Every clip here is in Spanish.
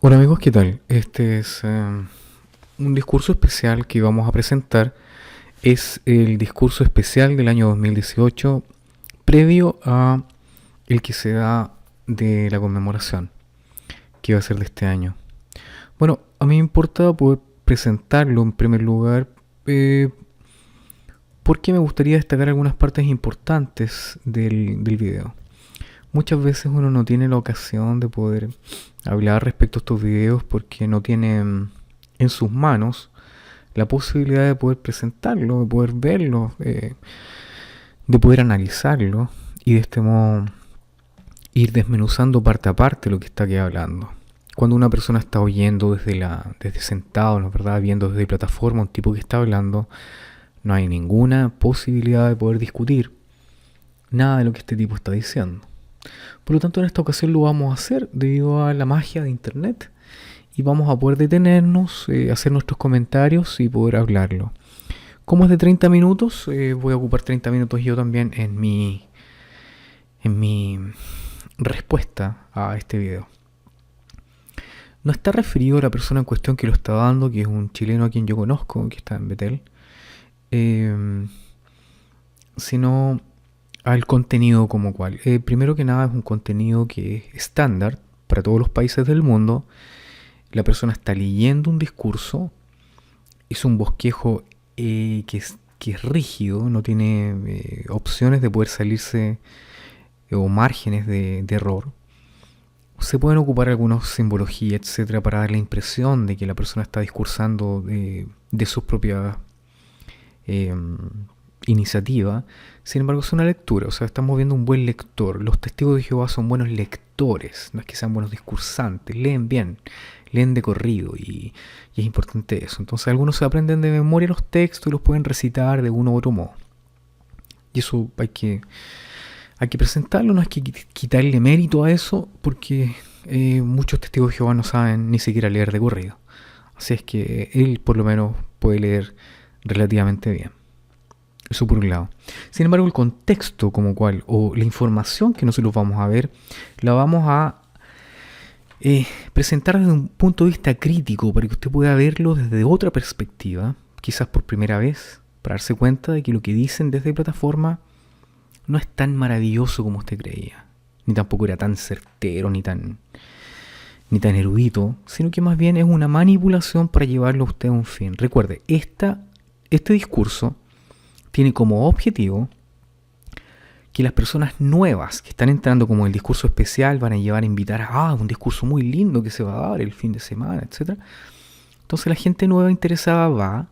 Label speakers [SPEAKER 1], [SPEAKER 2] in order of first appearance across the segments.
[SPEAKER 1] Hola amigos, ¿qué tal? Este es un discurso especial que vamos a presentar. Es el discurso especial del año 2018, previo a el que se da de la conmemoración, que va a ser de este año. Bueno, a mí me importa poder presentarlo en primer lugar, eh, porque me gustaría destacar algunas partes importantes del video. Muchas veces uno no tiene la ocasión de poder hablar respecto a estos videos porque no tiene en sus manos la posibilidad de poder presentarlo, de poder verlo, de poder analizarlo y de este modo ir desmenuzando parte a parte lo que está aquí hablando. Cuando una persona está oyendo desde sentado, ¿no es verdad? Viendo desde plataforma un tipo que está hablando, no hay ninguna posibilidad de poder discutir nada de lo que este tipo está diciendo. Por lo tanto, en esta ocasión lo vamos a hacer debido a la magia de Internet y vamos a poder detenernos, hacer nuestros comentarios y poder hablarlo. Como es de 30 minutos, voy a ocupar 30 minutos yo también en mi respuesta a este video. No está referido a la persona en cuestión que lo está dando, que es un chileno a quien yo conozco, que está en Betel, eh, sino al contenido como cual. Primero que nada es un contenido que es estándar para todos los países del mundo. La persona está leyendo un discurso, es un bosquejo que es rígido, no tiene opciones de poder salirse o márgenes de error. Se pueden ocupar algunas simbologías, etcétera, para dar la impresión de que la persona está discursando de sus propias eh, iniciativa. Sin embargo, es una lectura, o sea, estamos viendo un buen lector. Los testigos de Jehová son buenos lectores, no es que sean buenos discursantes, leen bien, leen de corrido y es importante eso. Entonces, algunos se aprenden de memoria los textos y los pueden recitar de uno u otro modo. Y eso hay que presentarlo, no hay que quitarle mérito a eso, porque muchos testigos de Jehová no saben ni siquiera leer de corrido. Así es que él por lo menos puede leer relativamente bien. Eso por un lado. Sin embargo, el contexto como cual, o la información que nosotros vamos a ver, la vamos a presentar desde un punto de vista crítico, para que usted pueda verlo desde otra perspectiva, quizás por primera vez, para darse cuenta de que lo que dicen desde plataforma no es tan maravilloso como usted creía, ni tampoco era tan certero, ni tan erudito, sino que más bien es una manipulación para llevarlo a usted a un fin. Recuerde, este discurso tiene como objetivo que las personas nuevas que están entrando como el discurso especial van a llevar a invitar a un discurso muy lindo que se va a dar el fin de semana, etc. Entonces la gente nueva interesada va,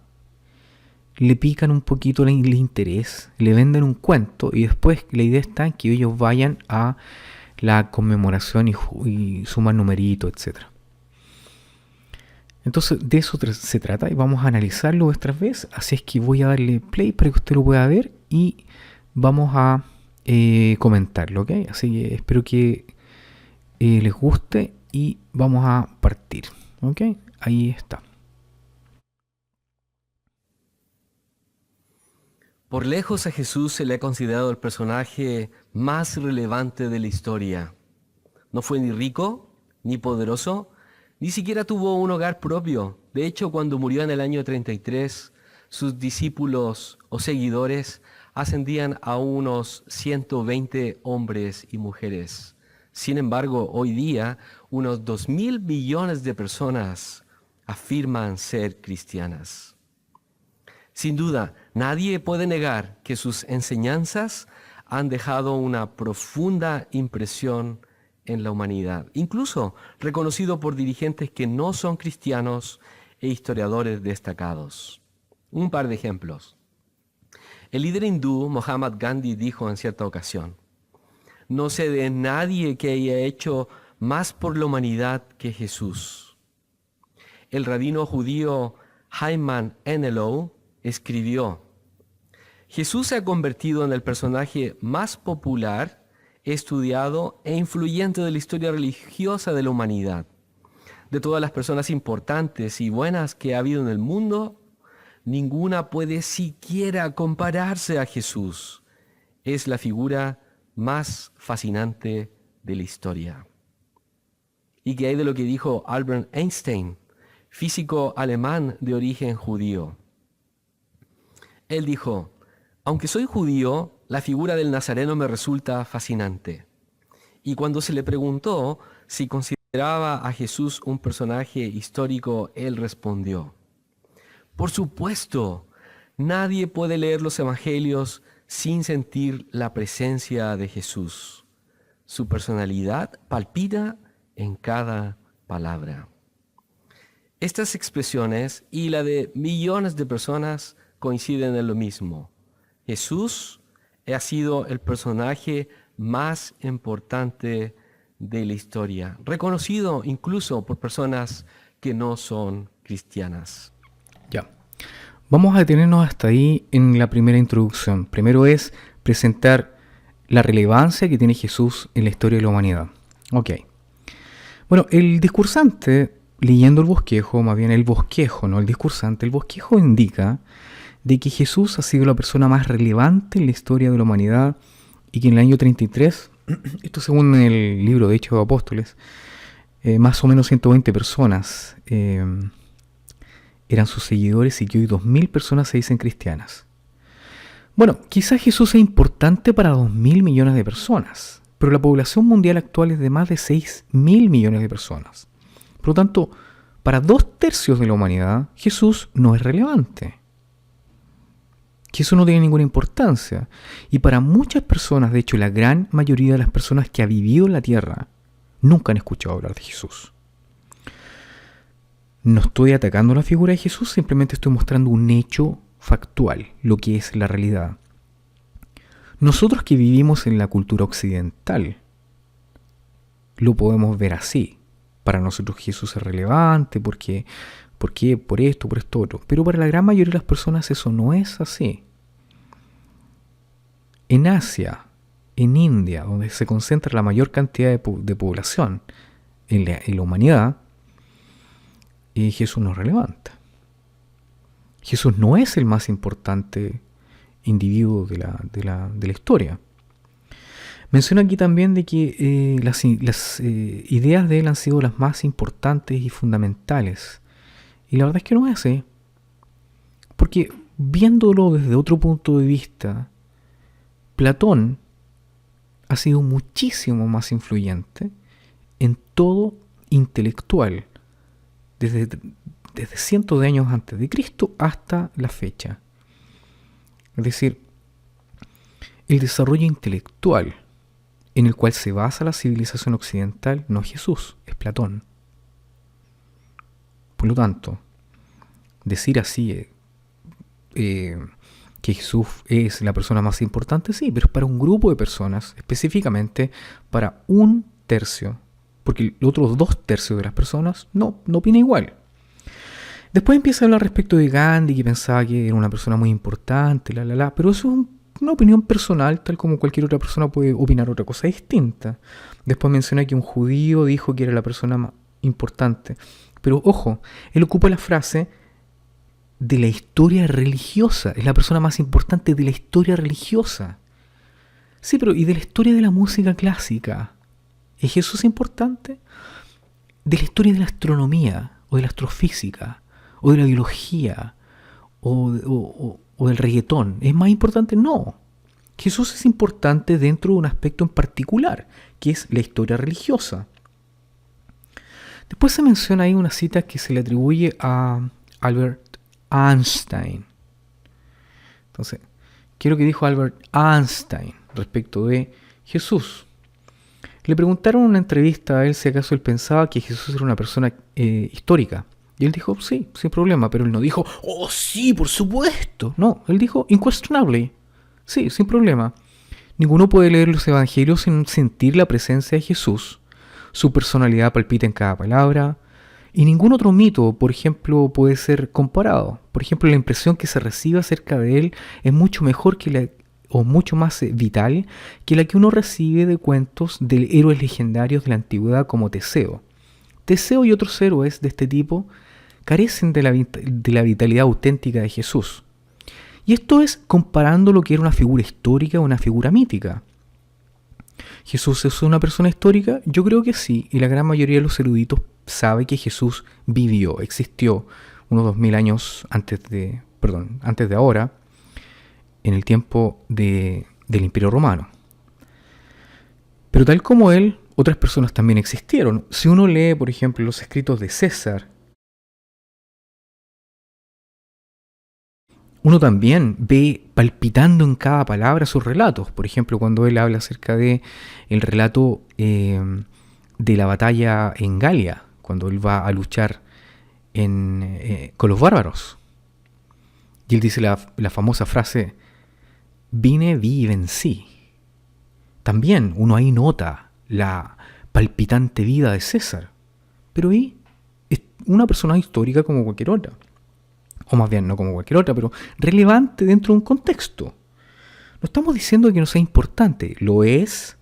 [SPEAKER 1] le pican un poquito el interés, le venden un cuento y después la idea está en que ellos vayan a la conmemoración y suman numeritos, etc. Entonces de eso se trata y vamos a analizarlo vuestra vez. Así es que voy a darle play para que usted lo pueda ver y vamos a comentarlo, ¿ok? Así que espero que les guste y vamos a partir, ¿ok? Ahí está.
[SPEAKER 2] Por lejos a Jesús se le ha considerado el personaje más relevante de la historia. No fue ni rico, ni poderoso, ni siquiera tuvo un hogar propio. De hecho, cuando murió en el año 33, sus discípulos o seguidores ascendían a unos 120 hombres y mujeres. Sin embargo, hoy día, unos 2.000 millones de personas afirman ser cristianas. Sin duda, nadie puede negar que sus enseñanzas han dejado una profunda impresión en la humanidad, incluso reconocido por dirigentes que no son cristianos e historiadores destacados. Un par de ejemplos. El líder hindú Mahatma Gandhi dijo en cierta ocasión: "No sé de nadie que haya hecho más por la humanidad que Jesús". El rabino judío Hyman Ennelow escribió: "Jesús se ha convertido en el personaje más popular, estudiado e influyente de la historia religiosa de la humanidad. De todas las personas importantes y buenas que ha habido en el mundo, ninguna puede siquiera compararse a Jesús. Es la figura más fascinante de la historia". ¿Y qué hay de lo que dijo Albert Einstein, físico alemán de origen judío? Él dijo: aunque soy judío, la figura del Nazareno me resulta fascinante. Y cuando se le preguntó si consideraba a Jesús un personaje histórico, él respondió: por supuesto, nadie puede leer los evangelios sin sentir la presencia de Jesús. Su personalidad palpita en cada palabra. Estas expresiones y la de millones de personas coinciden en lo mismo. Jesús ha sido el personaje más importante de la historia, reconocido incluso por personas que no son cristianas.
[SPEAKER 1] Ya. Vamos a detenernos hasta ahí en la primera introducción. Primero es presentar la relevancia que tiene Jesús en la historia de la humanidad. Ok. Bueno, el discursante, leyendo el bosquejo, más bien el bosquejo, no el discursante, el bosquejo indica de que Jesús ha sido la persona más relevante en la historia de la humanidad y que en el año 33, esto según el libro de Hechos de Apóstoles, más o menos 120 personas eran sus seguidores y que hoy 2000 personas se dicen cristianas. Bueno, quizás Jesús sea importante para 2.000 millones de personas, pero la población mundial actual es de más de 6.000 millones de personas. Por lo tanto, para 2/3 de la humanidad, Jesús no es relevante. Jesús no tiene ninguna importancia. Y para muchas personas, de hecho la gran mayoría de las personas que ha vivido en la tierra, nunca han escuchado hablar de Jesús. No estoy atacando la figura de Jesús, simplemente estoy mostrando un hecho factual, lo que es la realidad. Nosotros que vivimos en la cultura occidental, lo podemos ver así. Para nosotros Jesús es relevante, ¿por qué? Por esto, otro. Pero para la gran mayoría de las personas eso no es así. En Asia, en India, donde se concentra la mayor cantidad de población en la humanidad, Jesús no es relevante. Jesús no es el más importante individuo de la historia. Menciono aquí también de que las ideas de él han sido las más importantes y fundamentales. Y la verdad es que no es así. Porque viéndolo desde otro punto de vista, Platón ha sido muchísimo más influyente en todo intelectual, desde cientos de años antes de Cristo hasta la fecha. Es decir, el desarrollo intelectual en el cual se basa la civilización occidental no es Jesús, es Platón. Por lo tanto, decir así que Jesús es la persona más importante, sí, pero es para un grupo de personas, específicamente para 1/3, porque los otros 2/3 de las personas no opina igual. Después empieza a hablar respecto de Gandhi, que pensaba que era una persona muy importante, pero eso es una opinión personal, tal como cualquier otra persona puede opinar otra cosa distinta. Después menciona que un judío dijo que era la persona más importante. Pero ojo, él ocupa la frase de la historia religiosa. Es la persona más importante de la historia religiosa. Sí, pero ¿y de la historia de la música clásica? ¿Es Jesús importante? ¿De la historia de la astronomía o de la astrofísica o de la biología o del reggaetón? ¿Es más importante? No. Jesús es importante dentro de un aspecto en particular, que es la historia religiosa. Después se menciona ahí una cita que se le atribuye a Albert Einstein. Entonces, ¿qué es lo que dijo Albert Einstein respecto de Jesús? Le preguntaron en una entrevista a él si acaso él pensaba que Jesús era una persona histórica. Y él dijo, sí, sin problema. Pero él no dijo, oh, sí, por supuesto. No, él dijo, incuestionable. Sí, sin problema. Ninguno puede leer los evangelios sin sentir la presencia de Jesús. Su personalidad palpita en cada palabra. Y ningún otro mito, por ejemplo, puede ser comparado. Por ejemplo, la impresión que se recibe acerca de él es mucho mejor o mucho más vital que la que uno recibe de cuentos de héroes legendarios de la antigüedad como Teseo. Teseo y otros héroes de este tipo carecen de la vitalidad auténtica de Jesús. Y esto es comparando lo que era una figura histórica a una figura mítica. ¿Jesús es una persona histórica? Yo creo que sí, y la gran mayoría de los eruditos sabe que Jesús vivió, existió unos 2000 años antes de ahora, en el tiempo del Imperio Romano. Pero tal como él, otras personas también existieron. Si uno lee, por ejemplo, los escritos de César, uno también ve palpitando en cada palabra sus relatos. Por ejemplo, cuando él habla acerca de el relato de la batalla en Galia, cuando él va a luchar con los bárbaros. Y él dice la famosa frase, vine, vi y vencí. También uno ahí nota la palpitante vida de César. Pero ahí es una persona histórica como cualquier otra. O más bien, no como cualquier otra, pero relevante dentro de un contexto. No estamos diciendo que no sea importante, lo es,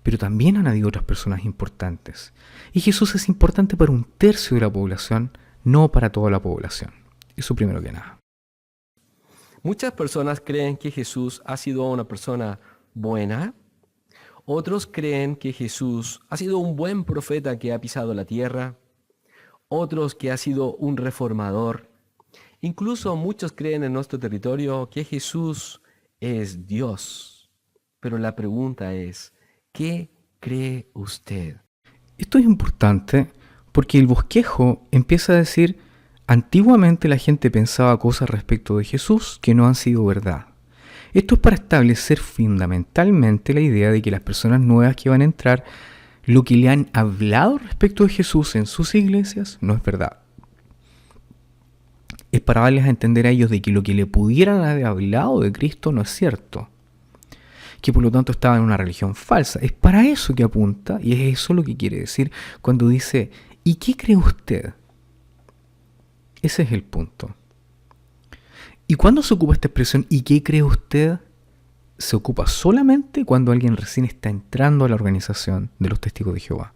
[SPEAKER 1] pero también han habido otras personas importantes. Y Jesús es importante para un tercio de la población, no para toda la población. Eso primero que nada.
[SPEAKER 2] Muchas personas creen que Jesús ha sido una persona buena. Otros creen que Jesús ha sido un buen profeta que ha pisado la tierra. Otros que ha sido un reformador. Incluso muchos creen en nuestro territorio que Jesús es Dios. Pero la pregunta es, ¿qué cree usted?
[SPEAKER 1] Esto es importante porque el bosquejo empieza a decir, antiguamente la gente pensaba cosas respecto de Jesús que no han sido verdad. Esto es para establecer fundamentalmente la idea de que las personas nuevas que van a entrar, lo que le han hablado respecto de Jesús en sus iglesias no es verdad. Es para darles a entender a ellos de que lo que le pudieran haber hablado de Cristo no es cierto. Que por lo tanto estaba en una religión falsa. Es para eso que apunta y es eso lo que quiere decir cuando dice, ¿y qué cree usted? Ese es el punto. ¿Y cuándo se ocupa esta expresión, ¿y qué cree usted? Se ocupa solamente cuando alguien recién está entrando a la organización de los testigos de Jehová.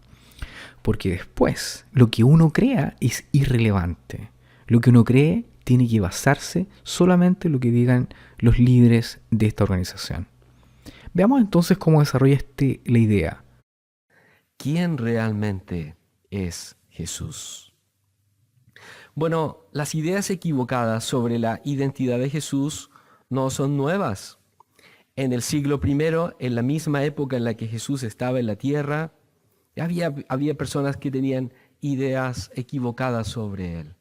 [SPEAKER 1] Porque después, lo que uno crea es irrelevante. Lo que uno cree tiene que basarse solamente en lo que digan los líderes de esta organización. Veamos entonces cómo desarrolla la idea.
[SPEAKER 2] ¿Quién realmente es Jesús? Bueno, las ideas equivocadas sobre la identidad de Jesús no son nuevas. En el siglo I, en la misma época en la que Jesús estaba en la tierra, había personas que tenían ideas equivocadas sobre él.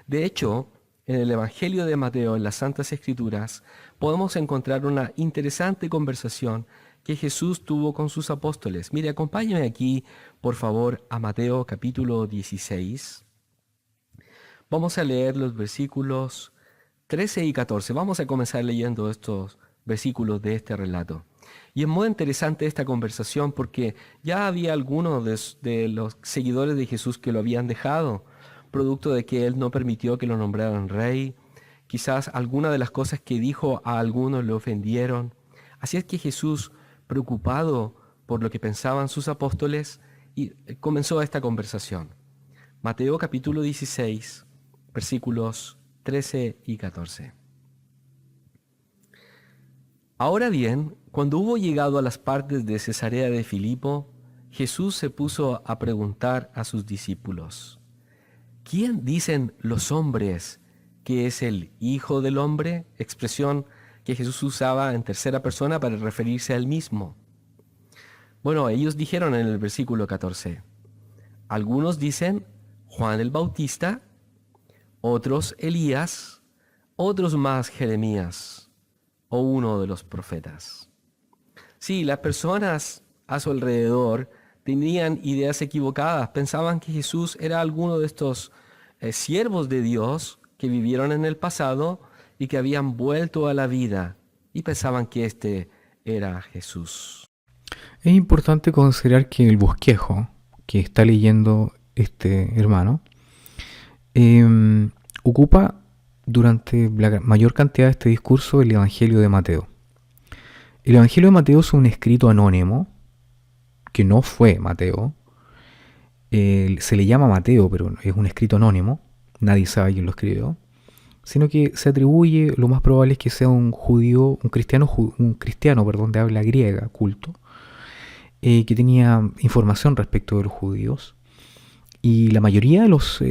[SPEAKER 2] De hecho, en el Evangelio de Mateo, en las Santas Escrituras, podemos encontrar una interesante conversación que Jesús tuvo con sus apóstoles. Mire, acompáñame aquí, por favor, a Mateo capítulo 16. Vamos a leer los versículos 13 y 14. Vamos a comenzar leyendo estos versículos de este relato. Y es muy interesante esta conversación porque ya había algunos de los seguidores de Jesús que lo habían dejado, producto de que él no permitió que lo nombraran rey. Quizás algunas de las cosas que dijo a algunos le ofendieron. Así es que Jesús, preocupado por lo que pensaban sus apóstoles, comenzó esta conversación. Mateo capítulo 16, versículos 13 y 14. Ahora bien, cuando hubo llegado a las partes de Cesarea de Filipo, Jesús se puso a preguntar a sus discípulos, ¿quién dicen los hombres que es el Hijo del Hombre? Expresión que Jesús usaba en tercera persona para referirse a él mismo. Bueno, ellos dijeron en el versículo 14, algunos dicen Juan el Bautista, otros Elías, otros más Jeremías o uno de los profetas. Sí, las personas a su alrededor tenían ideas equivocadas, pensaban que Jesús era alguno de estos siervos de Dios que vivieron en el pasado y que habían vuelto a la vida y pensaban que este era Jesús.
[SPEAKER 1] Es importante considerar que el bosquejo que está leyendo este hermano ocupa durante la mayor cantidad de este discurso el Evangelio de Mateo. El Evangelio de Mateo es un escrito anónimo, que no fue Mateo. Se le llama Mateo, pero es un escrito anónimo. Nadie sabe quién lo escribió. sino que se atribuye, lo más probable es que sea un judío, un cristiano, perdón, de habla griega, culto, que tenía información respecto de los judíos. Y la mayoría de los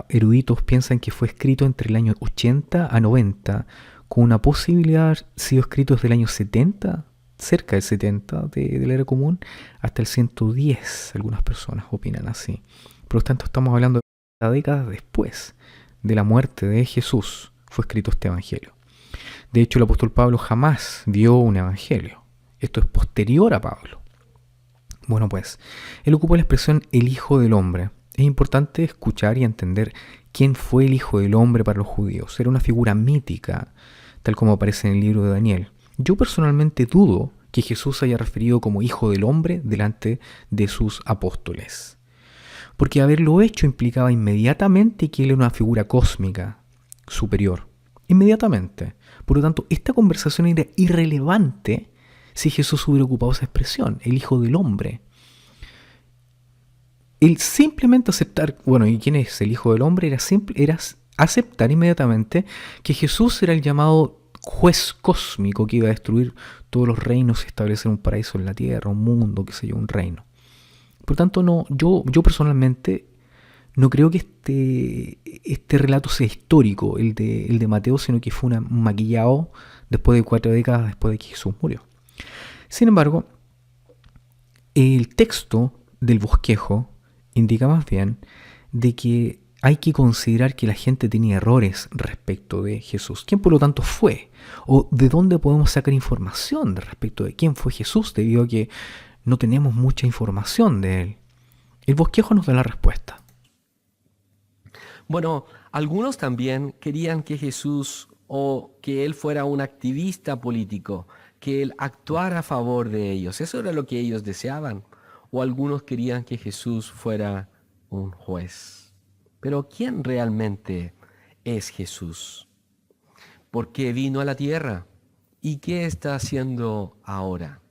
[SPEAKER 1] eruditos piensan que fue escrito entre el año 80 a 90, con una posibilidad de haber sido escrito desde el año 70, cerca del 70 de la era común, hasta el 110. Algunas personas opinan así. Por lo tanto, estamos hablando de décadas después de la muerte de Jesús, fue escrito este evangelio. De hecho, el apóstol Pablo jamás vio un evangelio. Esto es posterior a Pablo. Bueno, pues, él ocupa la expresión el Hijo del Hombre. Es importante escuchar y entender quién fue el Hijo del Hombre para los judíos. Era una figura mítica, tal como aparece en el libro de Daniel. Yo personalmente dudo que Jesús se haya referido como Hijo del Hombre delante de sus apóstoles, porque haberlo hecho implicaba inmediatamente que él era una figura cósmica superior. Inmediatamente. Por lo tanto, esta conversación era irrelevante si Jesús hubiera ocupado esa expresión, el Hijo del Hombre. El simplemente aceptar, bueno, ¿y quién es el Hijo del Hombre? Era aceptar inmediatamente que Jesús era el llamado juez cósmico que iba a destruir todos los reinos y establecer un paraíso en la tierra, un mundo, qué sé yo, un reino. Por tanto, no, yo personalmente no creo que este relato sea histórico, el de Mateo, sino que fue un maquillado después de 4 décadas después de que Jesús murió. Sin embargo, el texto del bosquejo indica más bien de que hay que considerar que la gente tenía errores respecto de Jesús. ¿Quién por lo tanto fue? ¿O de dónde podemos sacar información respecto de quién fue Jesús debido a que no tenemos mucha información de él? El bosquejo nos da la respuesta.
[SPEAKER 2] Bueno, algunos también querían que Jesús o que él fuera un activista político, que él actuara a favor de ellos. Eso era lo que ellos deseaban. O algunos querían que Jesús fuera un juez. Pero ¿quién realmente es Jesús? ¿Por qué vino a la tierra? ¿Y qué está haciendo ahora?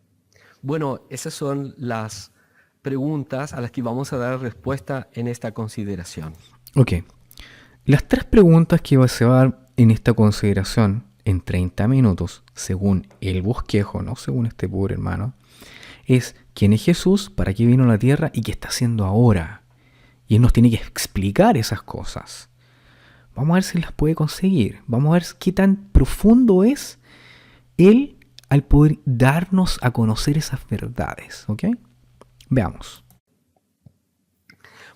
[SPEAKER 2] Bueno, esas son las preguntas a las que vamos a dar respuesta en esta consideración.
[SPEAKER 1] Ok. Las 3 preguntas que se va a dar en esta consideración en 30 minutos, según el bosquejo, no según este pobre hermano, es quién es Jesús, para qué vino a la tierra y qué está haciendo ahora. Y él nos tiene que explicar esas cosas. Vamos a ver si las puede conseguir. Vamos a ver qué tan profundo es él al poder darnos a conocer esas verdades. ¿Ok? Veamos.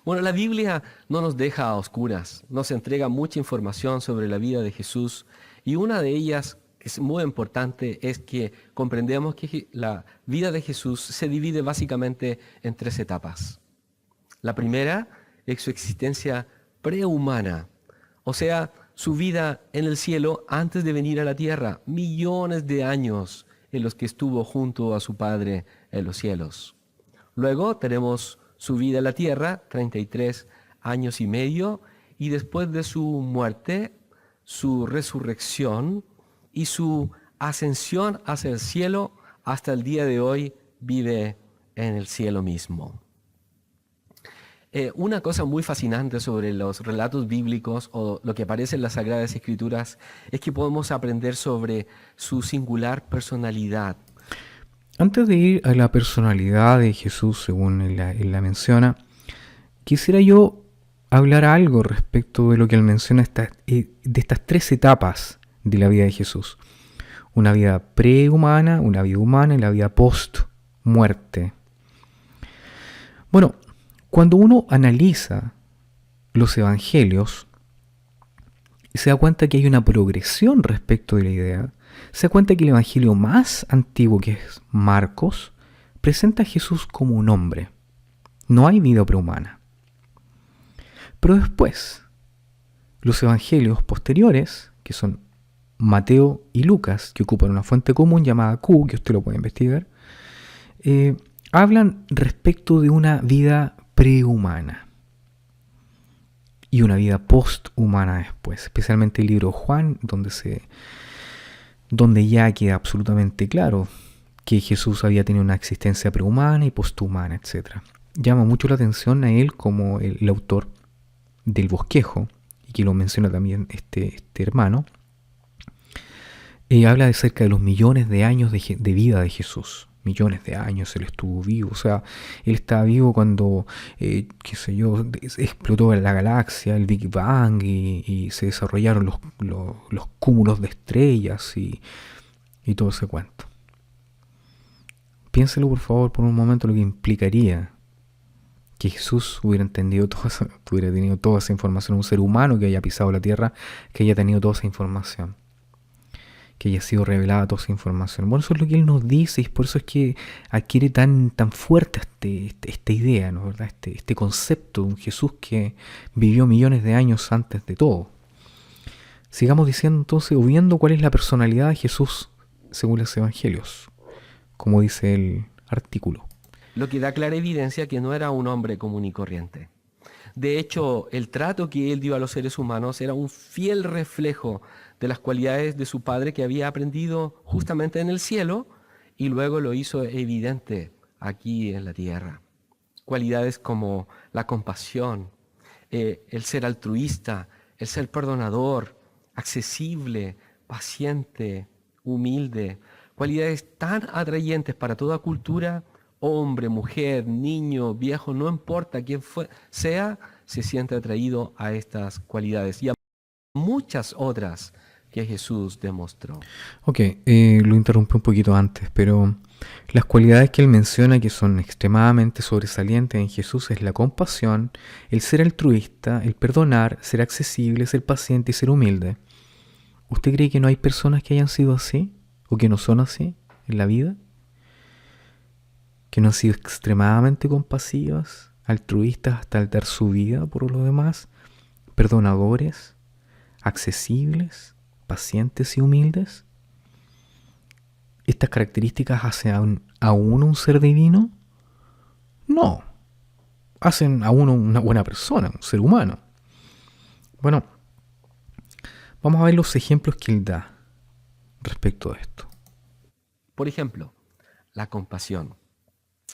[SPEAKER 2] Bueno, la Biblia no nos deja a oscuras, nos entrega mucha información sobre la vida de Jesús y una de ellas que es muy importante es que comprendemos que la vida de Jesús se divide básicamente en 3 etapas. La primera es su existencia prehumana, o sea, su vida en el cielo antes de venir a la tierra, millones de años en los que estuvo junto a su Padre en los cielos. Luego tenemos su vida en la tierra, 33 años y medio, y después de su muerte, su resurrección y su ascensión hacia el cielo, hasta el día de hoy vive en el cielo mismo. Una cosa muy fascinante sobre los relatos bíblicos o lo que aparece en las Sagradas Escrituras es que podemos aprender sobre su singular personalidad.
[SPEAKER 1] Antes de ir a la personalidad de Jesús, según él la menciona, quisiera yo hablar algo respecto de lo que él menciona de estas 3 etapas de la vida de Jesús. Una vida prehumana, una vida humana y la vida post-muerte. Bueno, cuando uno analiza los evangelios, se da cuenta que hay una progresión respecto de la idea. Se da cuenta que el evangelio más antiguo, que es Marcos, presenta a Jesús como un hombre. No hay vida prehumana. Pero después, los evangelios posteriores, que son Mateo y Lucas, que ocupan una fuente común llamada Q, que usted lo puede investigar, hablan respecto de una vida prehumana y una vida posthumana después, especialmente el libro de Juan, donde ya queda absolutamente claro que Jesús había tenido una existencia prehumana y posthumana, etc. Llama mucho la atención a él como el autor del bosquejo y que lo menciona también este hermano, habla de cerca de los millones de años de vida de Jesús. Millones de años él estuvo vivo. O sea, él estaba vivo cuando, qué sé yo, explotó la galaxia, el Big Bang, y se desarrollaron los cúmulos de estrellas y todo ese cuento. Piénselo por favor por un momento lo que implicaría que Jesús hubiera entendido hubiera tenido toda esa información, un ser humano que haya pisado la tierra, que haya tenido toda esa información, que haya sido revelada toda esa información. Bueno, eso es lo que Él nos dice, y por eso es que adquiere tan fuerte esta idea, ¿no? ¿Verdad? Este concepto de un Jesús que vivió millones de años antes de todo. Sigamos diciendo entonces, o viendo cuál es la personalidad de Jesús según los evangelios, como dice el artículo.
[SPEAKER 2] Lo que da clara evidencia que no era un hombre común y corriente. De hecho, el trato que él dio a los seres humanos era un fiel reflejo de las cualidades de su padre que había aprendido justamente en el cielo y luego lo hizo evidente aquí en la tierra. Cualidades como la compasión, el ser altruista, el ser perdonador, accesible, paciente, humilde. Cualidades tan atrayentes para toda cultura. Hombre, mujer, niño, viejo, no importa quién sea, se siente atraído a estas cualidades y a muchas otras que Jesús demostró.
[SPEAKER 1] Ok, lo interrumpí un poquito antes, pero las cualidades que él menciona que son extremadamente sobresalientes en Jesús es la compasión, el ser altruista, el perdonar, ser accesible, ser paciente y ser humilde. ¿Usted cree que no hay personas que hayan sido así o que no son así en la vida? Que no han sido extremadamente compasivas, altruistas hasta el dar su vida por los demás, perdonadores, accesibles, pacientes y humildes. ¿Estas características hacen a uno un ser divino? No. Hacen a uno una buena persona, un ser humano. Bueno, vamos a ver los ejemplos que él da respecto a esto.
[SPEAKER 2] Por ejemplo, la compasión.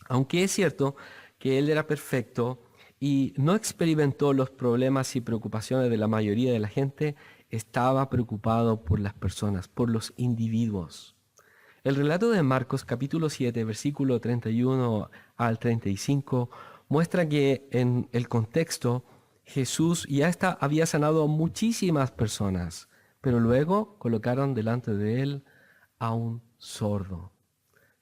[SPEAKER 2] Aunque es cierto que él era perfecto y no experimentó los problemas y preocupaciones de la mayoría de la gente, estaba preocupado por las personas, por los individuos. El relato de Marcos capítulo 7, versículo 31 al 35, muestra que en el contexto Jesús ya había sanado a muchísimas personas, pero luego colocaron delante de él a un sordo.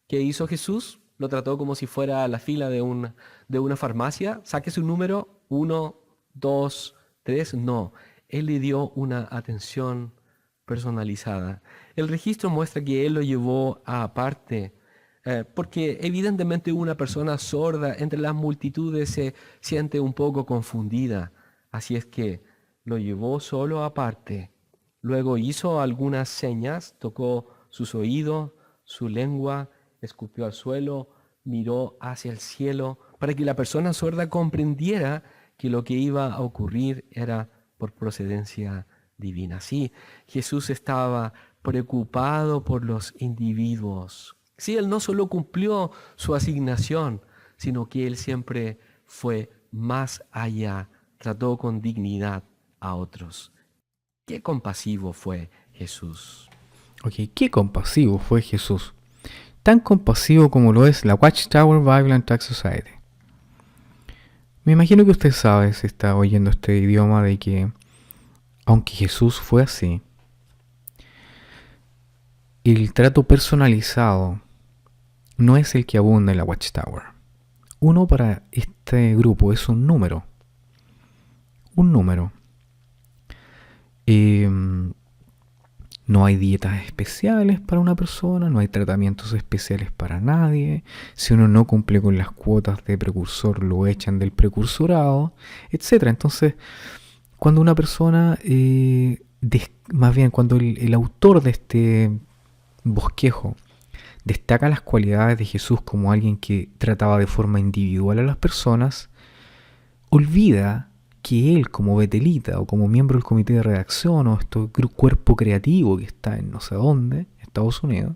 [SPEAKER 2] ¿Qué hizo Jesús? Lo trató como si fuera la fila de una farmacia. Saque su número, 1, 2, 3. No, él le dio una atención personalizada. El registro muestra que él lo llevó aparte, porque evidentemente una persona sorda entre las multitudes se siente un poco confundida. Así es que lo llevó solo aparte. Luego hizo algunas señas, tocó sus oídos, su lengua, escupió al suelo, miró hacia el cielo para que la persona sorda comprendiera que lo que iba a ocurrir era por procedencia divina. Sí, Jesús estaba preocupado por los individuos. Sí, él no solo cumplió su asignación, sino que él siempre fue más allá, trató con dignidad a otros. Qué compasivo fue Jesús.
[SPEAKER 1] Ok, qué compasivo fue Jesús. Tan compasivo como lo es la Watchtower Bible and Tract Society. Me imagino que usted sabe, si está oyendo este idioma, de que aunque Jesús fue así, el trato personalizado no es el que abunda en la Watchtower. Uno para este grupo es un número. Un número. No hay dietas especiales para una persona, no hay tratamientos especiales para nadie. Si uno no cumple con las cuotas de precursor, lo echan del precursorado, etc. Entonces, cuando una persona, más bien cuando el autor de este bosquejo destaca las cualidades de Jesús como alguien que trataba de forma individual a las personas, olvida que él, como betelita o como miembro del comité de redacción o este cuerpo creativo que está en no sé dónde, Estados Unidos,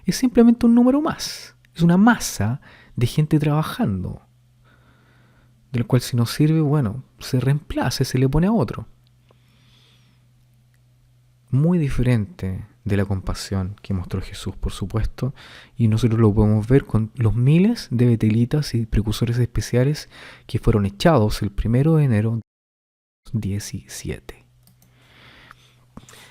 [SPEAKER 1] es simplemente un número más. Es una masa de gente trabajando, del cual si no sirve, bueno, se reemplaza, se le pone a otro. muy diferente de la compasión que mostró Jesús, por supuesto, y nosotros lo podemos ver con los miles de betelitas y precursores especiales que fueron echados el 1 de enero de 17.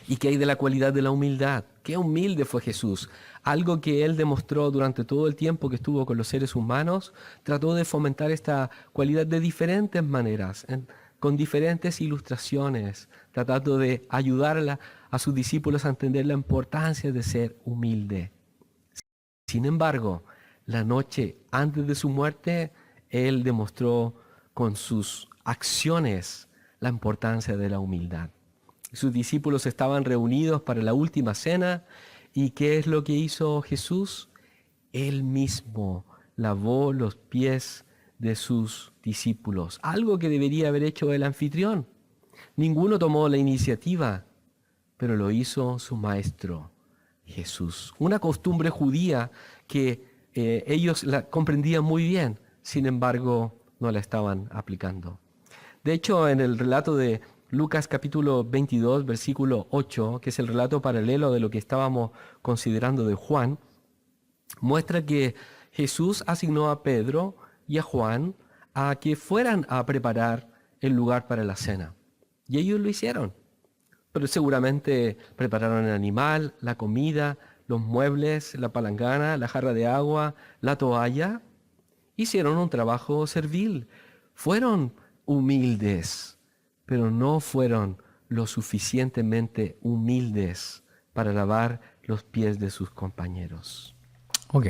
[SPEAKER 2] ¿Y qué hay de la cualidad de la humildad? Qué humilde fue Jesús. Algo que él demostró durante todo el tiempo que estuvo con los seres humanos, trató de fomentar esta cualidad de diferentes maneras, con diferentes ilustraciones, tratando de ayudar a sus discípulos a entender la importancia de ser humilde. Sin embargo, la noche antes de su muerte, él demostró con sus acciones la importancia de la humildad. Sus discípulos estaban reunidos para la última cena. ¿Y qué es lo que hizo Jesús? Él mismo lavó los pies de sus discípulos, algo que debería haber hecho el anfitrión. Ninguno tomó la iniciativa, pero lo hizo su maestro, Jesús. Una costumbre judía que ellos la comprendían muy bien, sin embargo, no la estaban aplicando. De hecho, en el relato de Lucas capítulo 22, versículo 8, que es el relato paralelo de lo que estábamos considerando de Juan, muestra que Jesús asignó a Pedro y a Juan a que fueran a preparar el lugar para la cena. Y ellos lo hicieron. Pero seguramente prepararon el animal, la comida, los muebles, la palangana, la jarra de agua, la toalla. Hicieron un trabajo servil. Fueron humildes, pero no fueron lo suficientemente humildes para lavar los pies de sus compañeros.
[SPEAKER 1] Ok.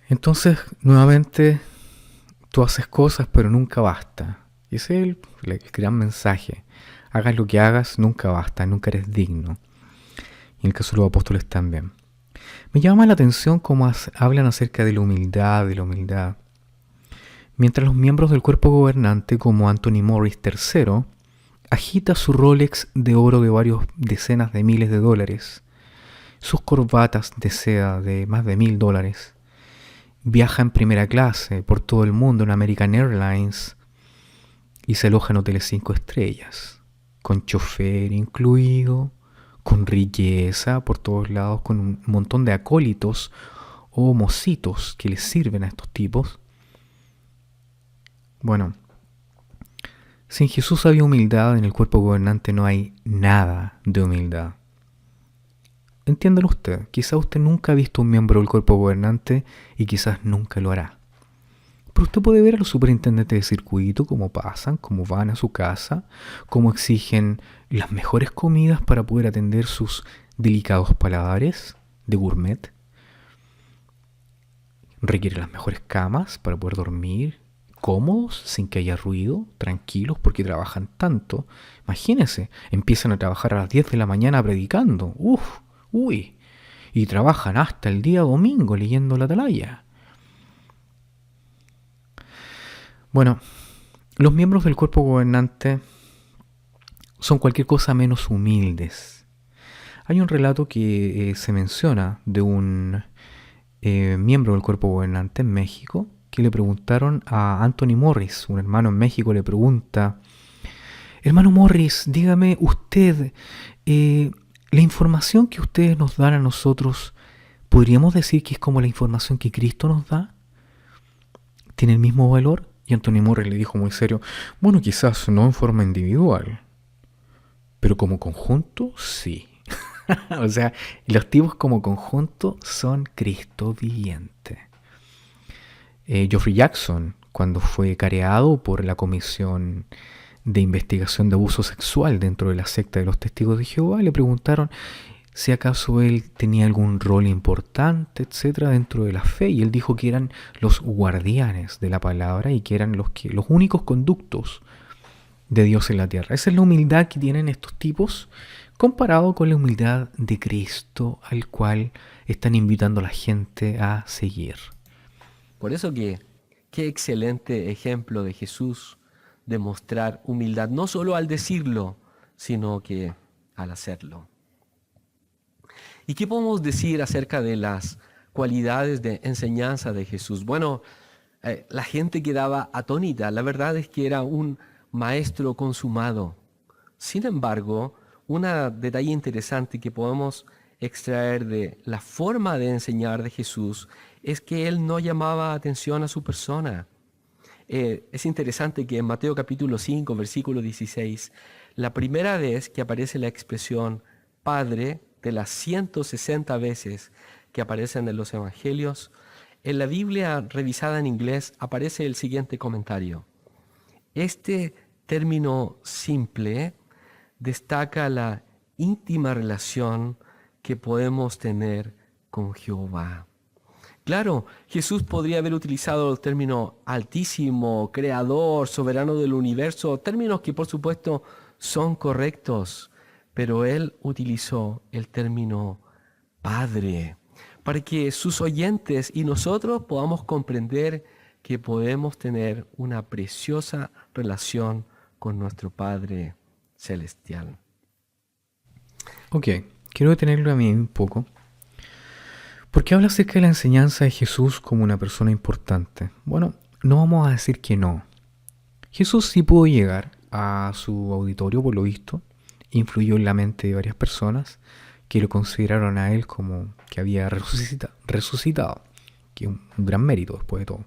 [SPEAKER 1] Entonces, nuevamente, tú haces cosas, pero nunca basta. Y ese es el gran mensaje. Hagas lo que hagas, nunca basta, nunca eres digno. Y en el caso de los apóstoles también. Me llama la atención cómo hablan acerca de la humildad, Mientras los miembros del cuerpo gobernante, como Anthony Morris III, agita su Rolex de oro de varios decenas de miles de dólares, sus corbatas de seda de más de $1,000, viaja en primera clase por todo el mundo en American Airlines y se aloja en hoteles 5 estrellas, con chofer incluido, con riqueza por todos lados, con un montón de acólitos o mocitos que les sirven a estos tipos. Bueno, sin Jesús había humildad, en el cuerpo gobernante no hay nada de humildad. Entiéndalo usted, quizá usted nunca ha visto un miembro del cuerpo gobernante y quizás nunca lo hará. Pero usted puede ver a los superintendentes de circuito cómo pasan, cómo van a su casa, cómo exigen las mejores comidas para poder atender sus delicados paladares de gourmet. Requiere las mejores camas para poder dormir, cómodos, sin que haya ruido, tranquilos, porque trabajan tanto. Imagínense, empiezan a trabajar a las 10 de la mañana predicando. Y trabajan hasta el día domingo leyendo la atalaya. Bueno, los miembros del cuerpo gobernante son cualquier cosa menos humildes. Hay un relato que se menciona de un miembro del cuerpo gobernante en México que le preguntaron a Anthony Morris, un hermano en México, le pregunta: hermano Morris, dígame usted, la información que ustedes nos dan a nosotros, ¿podríamos decir que es como la información que Cristo nos da? ¿Tiene el mismo valor? Y Anthony Morris le dijo muy serio: bueno, quizás no en forma individual, pero como conjunto, sí. O sea, los tipos como conjunto son Cristo viviente. Geoffrey Jackson, cuando fue careado por la Comisión de Investigación de Abuso Sexual dentro de la secta de los Testigos de Jehová, le preguntaron si acaso él tenía algún rol importante, etcétera, dentro de la fe, y él dijo que eran los guardianes de la palabra y que eran los únicos conductos de Dios en la tierra. Esa es la humildad que tienen estos tipos comparado con la humildad de Cristo, al cual están invitando a la gente a seguir.
[SPEAKER 2] Por eso qué excelente ejemplo de Jesús de mostrar humildad, no solo al decirlo, sino que al hacerlo. ¿Y qué podemos decir acerca de las cualidades de enseñanza de Jesús? Bueno, la gente quedaba atónita. La verdad es que era un maestro consumado. Sin embargo, un detalle interesante que podemos extraer de la forma de enseñar de Jesús es que Él no llamaba atención a su persona. Es interesante que en Mateo capítulo 5, versículo 16, la primera vez que aparece la expresión Padre, de las 160 veces que aparecen en los evangelios, en la Biblia revisada en inglés aparece el siguiente comentario. Este término simple destaca la íntima relación que podemos tener con Jehová. Claro, Jesús podría haber utilizado el término altísimo, creador, soberano del universo, términos que por supuesto son correctos, pero Él utilizó el término Padre para que sus oyentes y nosotros podamos comprender que podemos tener una preciosa relación con nuestro Padre Celestial.
[SPEAKER 1] Ok, quiero detenerlo a mí un poco. ¿Por qué habla acerca de la enseñanza de Jesús como una persona importante? Bueno, no vamos a decir que no. Jesús sí pudo llegar a su auditorio, por lo visto, influyó en la mente de varias personas que lo consideraron a él como que había resucitado, que es un gran mérito después de todo.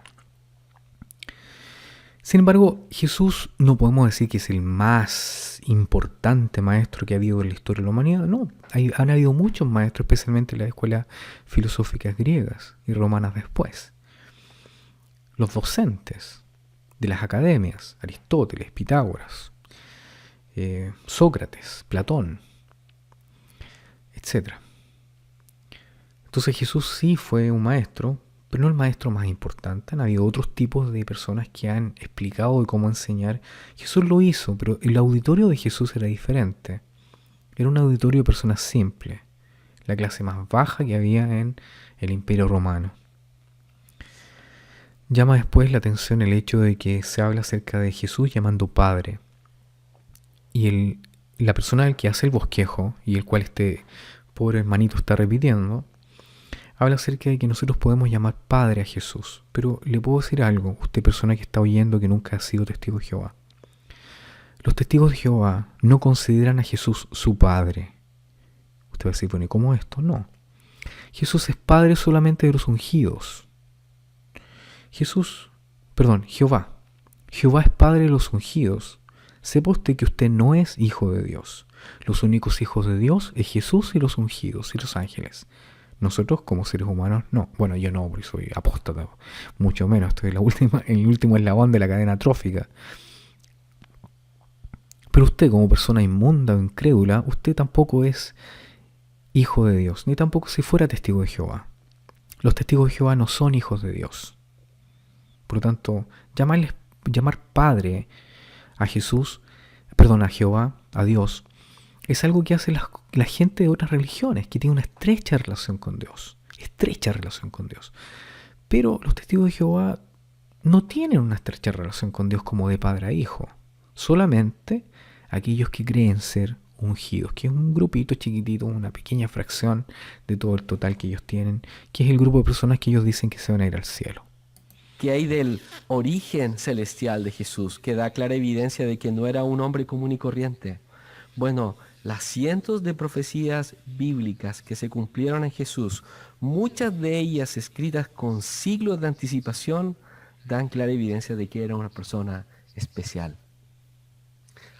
[SPEAKER 1] Sin embargo, Jesús no podemos decir que es el más importante maestro que ha habido en la historia de la humanidad. No, han habido muchos maestros, especialmente en las escuelas filosóficas griegas y romanas después. Los docentes de las academias, Aristóteles, Pitágoras, Sócrates, Platón, etc. Entonces Jesús sí fue un maestro, pero no el maestro más importante. Han habido otros tipos de personas que han explicado de cómo enseñar. Jesús lo hizo, pero el auditorio de Jesús era diferente. Era un auditorio de personas simples, la clase más baja que había en el Imperio Romano. Llama después la atención el hecho de que se habla acerca de Jesús llamando Padre. Y la persona al que hace el bosquejo, y el cual este pobre hermanito está repitiendo, habla acerca de que nosotros podemos llamar Padre a Jesús. Pero le puedo decir algo, usted persona que está oyendo que nunca ha sido testigo de Jehová. Los testigos de Jehová no consideran a Jesús su Padre. Usted va a decir, bueno, ¿y cómo esto? No. Jesús es Padre solamente de los ungidos. Jehová. Jehová es Padre de los ungidos. Sepa usted que usted no es hijo de Dios. Los únicos hijos de Dios es Jesús y los ungidos y los ángeles. Nosotros como seres humanos no. Bueno, yo no, porque soy apóstata, mucho menos. Estoy en el último eslabón de la cadena trófica. Pero usted como persona inmunda o incrédula, usted tampoco es hijo de Dios, ni tampoco si fuera testigo de Jehová. Los testigos de Jehová no son hijos de Dios. Por lo tanto, llamar Padre a Jehová, a Dios, es algo que hace la gente de otras religiones, que tiene una estrecha relación con Dios. Pero los testigos de Jehová no tienen una estrecha relación con Dios como de padre a hijo. Solamente aquellos que creen ser ungidos, que es un grupito chiquitito, una pequeña fracción de todo el total que ellos tienen, que es el grupo de personas que ellos dicen que se van a ir al cielo.
[SPEAKER 2] Que hay del origen celestial de Jesús, que da clara evidencia de que no era un hombre común y corriente. Bueno, las cientos de profecías bíblicas que se cumplieron en Jesús, muchas de ellas escritas con siglos de anticipación, dan clara evidencia de que era una persona especial.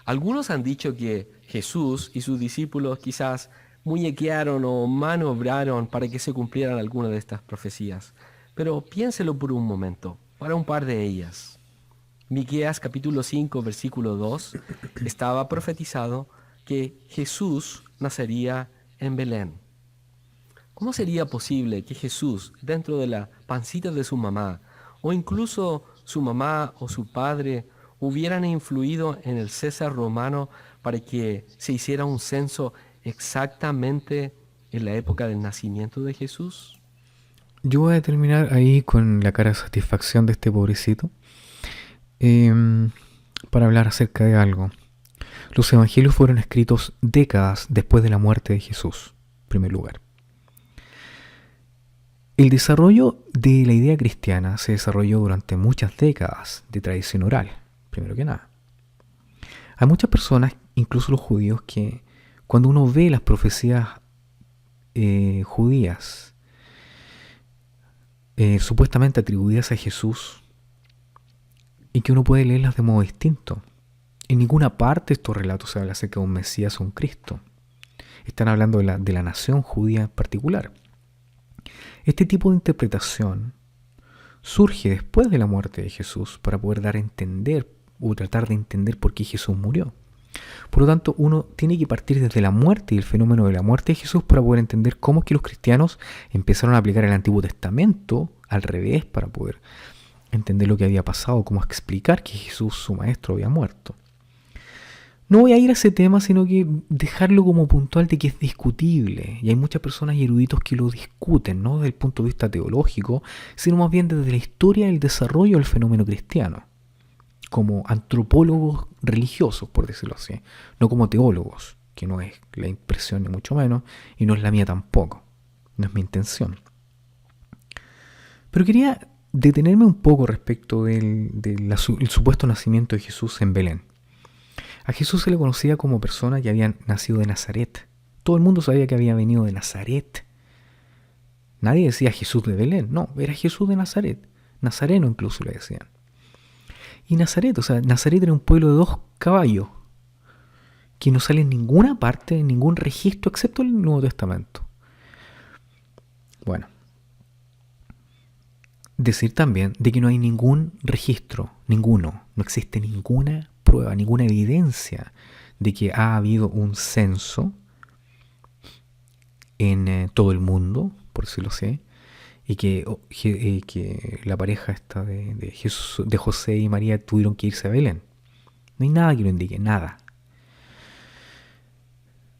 [SPEAKER 2] Algunos han dicho que Jesús y sus discípulos quizás muñequearon o maniobraron para que se cumplieran algunas de estas profecías. Pero piénselo por un momento, para un par de ellas. Miqueas capítulo 5, versículo 2, estaba profetizado que Jesús nacería en Belén. ¿Cómo sería posible que Jesús, dentro de la pancita de su mamá, o incluso su mamá o su padre, hubieran influido en el César romano para que se hiciera un censo exactamente en la época del nacimiento de Jesús?
[SPEAKER 1] Yo voy a terminar ahí con la cara de satisfacción de este pobrecito para hablar acerca de algo. Los evangelios fueron escritos décadas después de la muerte de Jesús, en primer lugar. El desarrollo de la idea cristiana se desarrolló durante muchas décadas de tradición oral, primero que nada. Hay muchas personas, incluso los judíos, que Cuando uno ve las profecías judías supuestamente atribuidas a Jesús, y que uno puede leerlas de modo distinto. En ninguna parte estos relatos se habla acerca de un Mesías o un Cristo. Están hablando de la nación judía en particular. Este tipo de interpretación surge después de la muerte de Jesús para poder dar a entender o tratar de entender por qué Jesús murió. Por lo tanto, uno tiene que partir desde la muerte y el fenómeno de la muerte de Jesús para poder entender cómo es que los cristianos empezaron a aplicar el Antiguo Testamento al revés para poder entender lo que había pasado, cómo explicar que Jesús, su maestro, había muerto. No voy a ir a ese tema, sino que dejarlo como puntual de que es discutible. Y hay muchas personas y eruditos que lo discuten, no desde el punto de vista teológico, sino más bien desde la historia y el desarrollo del fenómeno cristiano. Como antropólogos religiosos, por decirlo así. No como teólogos, que no es la impresión ni mucho menos, y no es la mía tampoco. No es mi intención. Pero quería detenerme un poco respecto del supuesto nacimiento de Jesús en Belén. A Jesús se le conocía como persona que había nacido de Nazaret. Todo el mundo sabía que había venido de Nazaret. Nadie decía Jesús de Belén, no, era Jesús de Nazaret. Nazareno incluso le decían. Y Nazaret, Nazaret era un pueblo de 2 caballos, que no sale en ninguna parte, en ningún registro, excepto el Nuevo Testamento. Bueno, decir también de que no hay ningún registro, ninguno, no existe ninguna prueba, ninguna evidencia de que ha habido un censo en todo el mundo, por decirlo así, y que la pareja esta de José y María tuvieron que irse a Belén. No hay nada que lo indique, nada.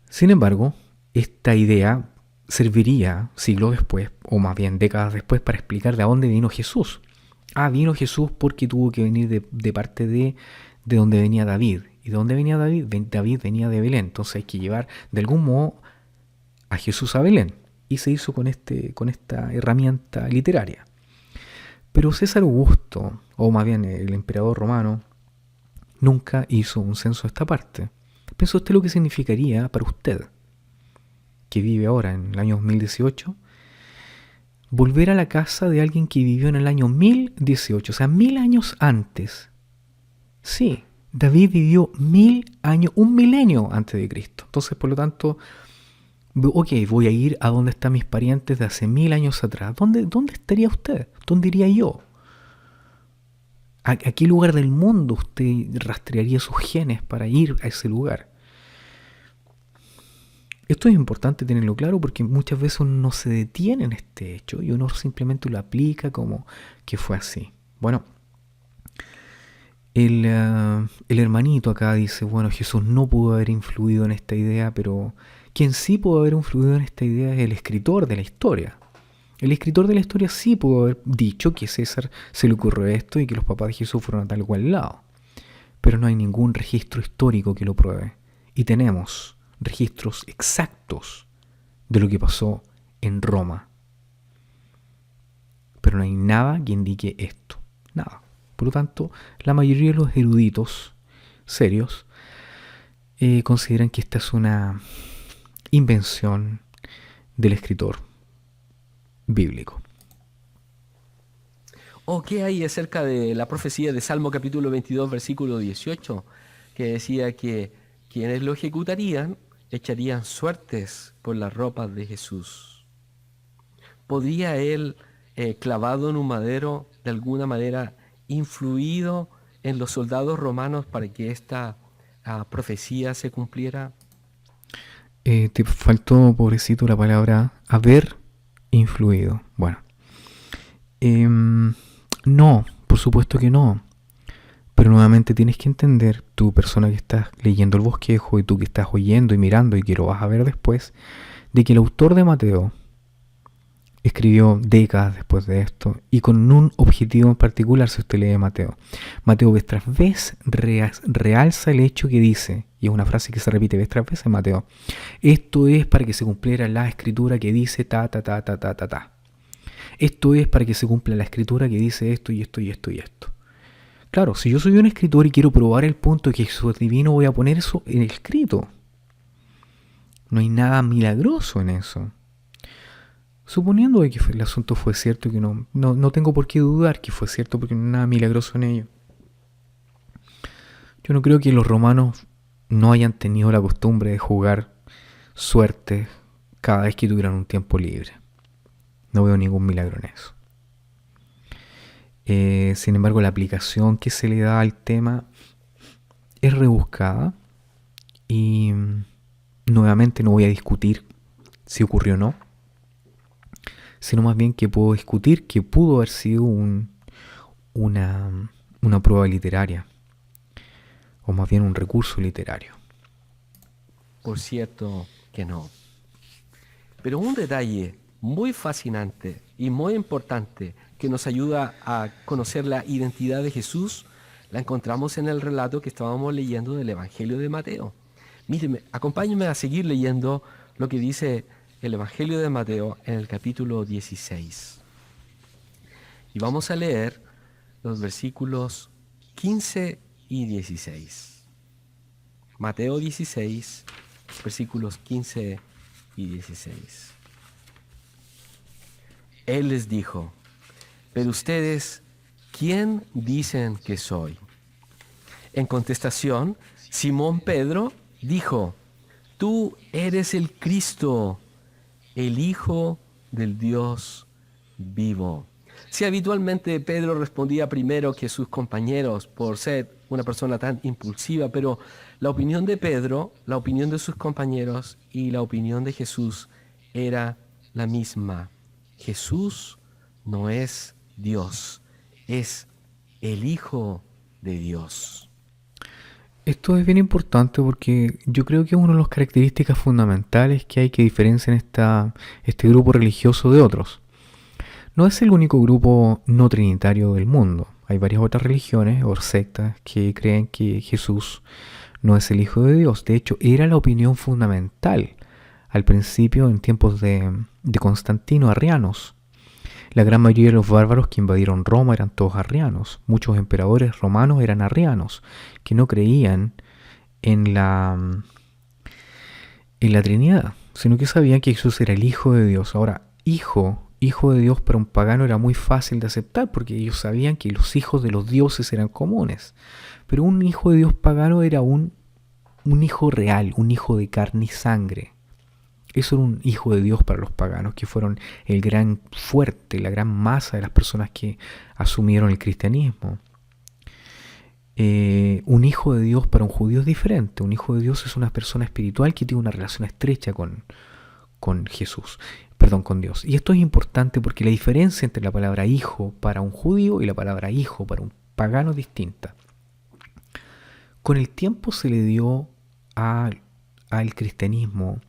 [SPEAKER 1] Sin embargo, esta idea serviría siglos después, o más bien décadas después, para explicar de dónde vino Jesús. Vino Jesús porque tuvo que venir de parte de donde venía David. ¿Y de dónde venía David? David venía de Belén. Entonces hay que llevar de algún modo a Jesús a Belén. Y se hizo con esta herramienta literaria. Pero César Augusto, o más bien el emperador romano, nunca hizo un censo de esta parte. ¿Piensa usted lo que significaría para usted, que vive ahora en el año 2018, volver a la casa de alguien que vivió en el año 1018, o sea, 1000 años antes? Sí, David vivió 1000 años, un milenio antes de Cristo. Entonces, por lo tanto, ok, voy a ir a donde están mis parientes de hace 1000 años atrás. ¿Dónde estaría usted? ¿Dónde iría yo? ¿A qué lugar del mundo usted rastrearía sus genes para ir a ese lugar? Esto es importante tenerlo claro porque muchas veces uno no se detiene en este hecho y uno simplemente lo aplica como que fue así. Bueno, el hermanito acá dice, bueno, Jesús no pudo haber influido en esta idea, pero quien sí pudo haber influido en esta idea es el escritor de la historia. El escritor de la historia sí pudo haber dicho que a César se le ocurrió esto y que los papás de Jesús fueron a tal cual lado. Pero no hay ningún registro histórico que lo pruebe. Y tenemos registros exactos de lo que pasó en Roma. Pero no hay nada que indique esto. Nada. Por lo tanto, la mayoría de los eruditos serios consideran que esta es una invención del escritor bíblico.
[SPEAKER 2] ¿O qué hay acerca de la profecía de Salmo capítulo 22, versículo 18? Que decía que quienes lo ejecutarían echarían suertes por las ropas de Jesús. ¿Podría él, clavado en un madero, de alguna manera influido en los soldados romanos para que esta profecía se cumpliera?
[SPEAKER 1] Te faltó, pobrecito, la palabra haber influido. Bueno, no, por supuesto que no. Pero nuevamente tienes que entender, tú persona que estás leyendo el bosquejo y tú que estás oyendo y mirando y que lo vas a ver después, de que el autor de Mateo escribió décadas después de esto y con un objetivo en particular. Si usted lee Mateo, Mateo vez tras vez realza el hecho que dice, y es una frase que se repite vez tras vez en Mateo, esto es para que se cumpliera la escritura que dice ta. Esto es para que se cumpla la escritura que dice esto y esto y esto y esto. Claro, si yo soy un escritor y quiero probar el punto de que Jesús es divino, voy a poner eso en escrito. No hay nada milagroso en eso. Suponiendo de que el asunto fue cierto, que no tengo por qué dudar que fue cierto porque no hay nada milagroso en ello. Yo no creo que los romanos no hayan tenido la costumbre de jugar suerte cada vez que tuvieran un tiempo libre. No veo ningún milagro en eso. Sin embargo, la aplicación que se le da al tema es rebuscada y nuevamente no voy a discutir si ocurrió o no, sino más bien que puedo discutir que pudo haber sido una prueba literaria, o más bien un recurso literario.
[SPEAKER 2] Por cierto que no. Pero un detalle muy fascinante y muy importante que nos ayuda a conocer la identidad de Jesús la encontramos en el relato que estábamos leyendo del Evangelio de Mateo. Mírenme, acompáñenme a seguir leyendo lo que dice el Evangelio de Mateo en el capítulo 16. Y vamos a leer los versículos 15 y 16. Mateo 16, versículos 15 y 16. Él les dijo: pero ustedes, ¿quién dicen que soy? En contestación, Simón Pedro dijo: tú eres el Cristo, el Hijo del Dios vivo. Si habitualmente Pedro respondía primero que sus compañeros por ser una persona tan impulsiva, pero la opinión de Pedro, la opinión de sus compañeros y la opinión de Jesús era la misma. Jesús no es Dios, es el Hijo de Dios.
[SPEAKER 1] Esto es bien importante porque yo creo que es una de las características fundamentales que hay que diferenciar este grupo religioso de otros. No es el único grupo no trinitario del mundo. Hay varias otras religiones o sectas que creen que Jesús no es el Hijo de Dios. De hecho, era la opinión fundamental al principio, en tiempos de Constantino, arrianos. La gran mayoría de los bárbaros que invadieron Roma eran todos arrianos. Muchos emperadores romanos eran arrianos, que no creían en la Trinidad, sino que sabían que Jesús era el Hijo de Dios. Ahora, hijo de Dios para un pagano era muy fácil de aceptar porque ellos sabían que los hijos de los dioses eran comunes. Pero un hijo de Dios pagano era un hijo real, un hijo de carne y sangre. Eso era un hijo de Dios para los paganos, que fueron el gran fuerte, la gran masa de las personas que asumieron el cristianismo. Un hijo de Dios para un judío es diferente. Un hijo de Dios es una persona espiritual que tiene una relación estrecha con Jesús, con Dios. Y esto es importante porque la diferencia entre la palabra hijo para un judío y la palabra hijo para un pagano es distinta. Con el tiempo se le dio al cristianismo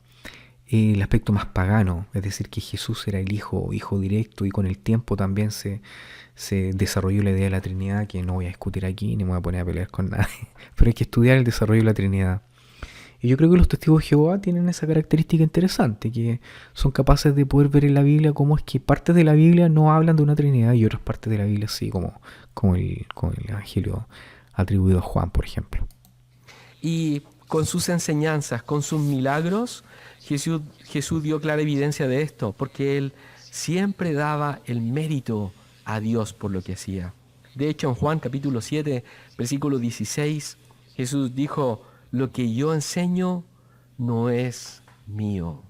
[SPEAKER 1] el aspecto más pagano, es decir, que Jesús era el hijo directo, y con el tiempo también se desarrolló la idea de la Trinidad, que no voy a discutir aquí, ni me voy a poner a pelear con nadie, pero hay que estudiar el desarrollo de la Trinidad. Y yo creo que los testigos de Jehová tienen esa característica interesante, que son capaces de poder ver en la Biblia cómo es que partes de la Biblia no hablan de una Trinidad y otras partes de la Biblia sí, como el Evangelio atribuido a Juan, por ejemplo.
[SPEAKER 2] Y con sus enseñanzas, con sus milagros, Jesús dio clara evidencia de esto, porque Él siempre daba el mérito a Dios por lo que hacía. De hecho, en Juan capítulo 7, versículo 16, Jesús dijo: lo que yo enseño no es mío.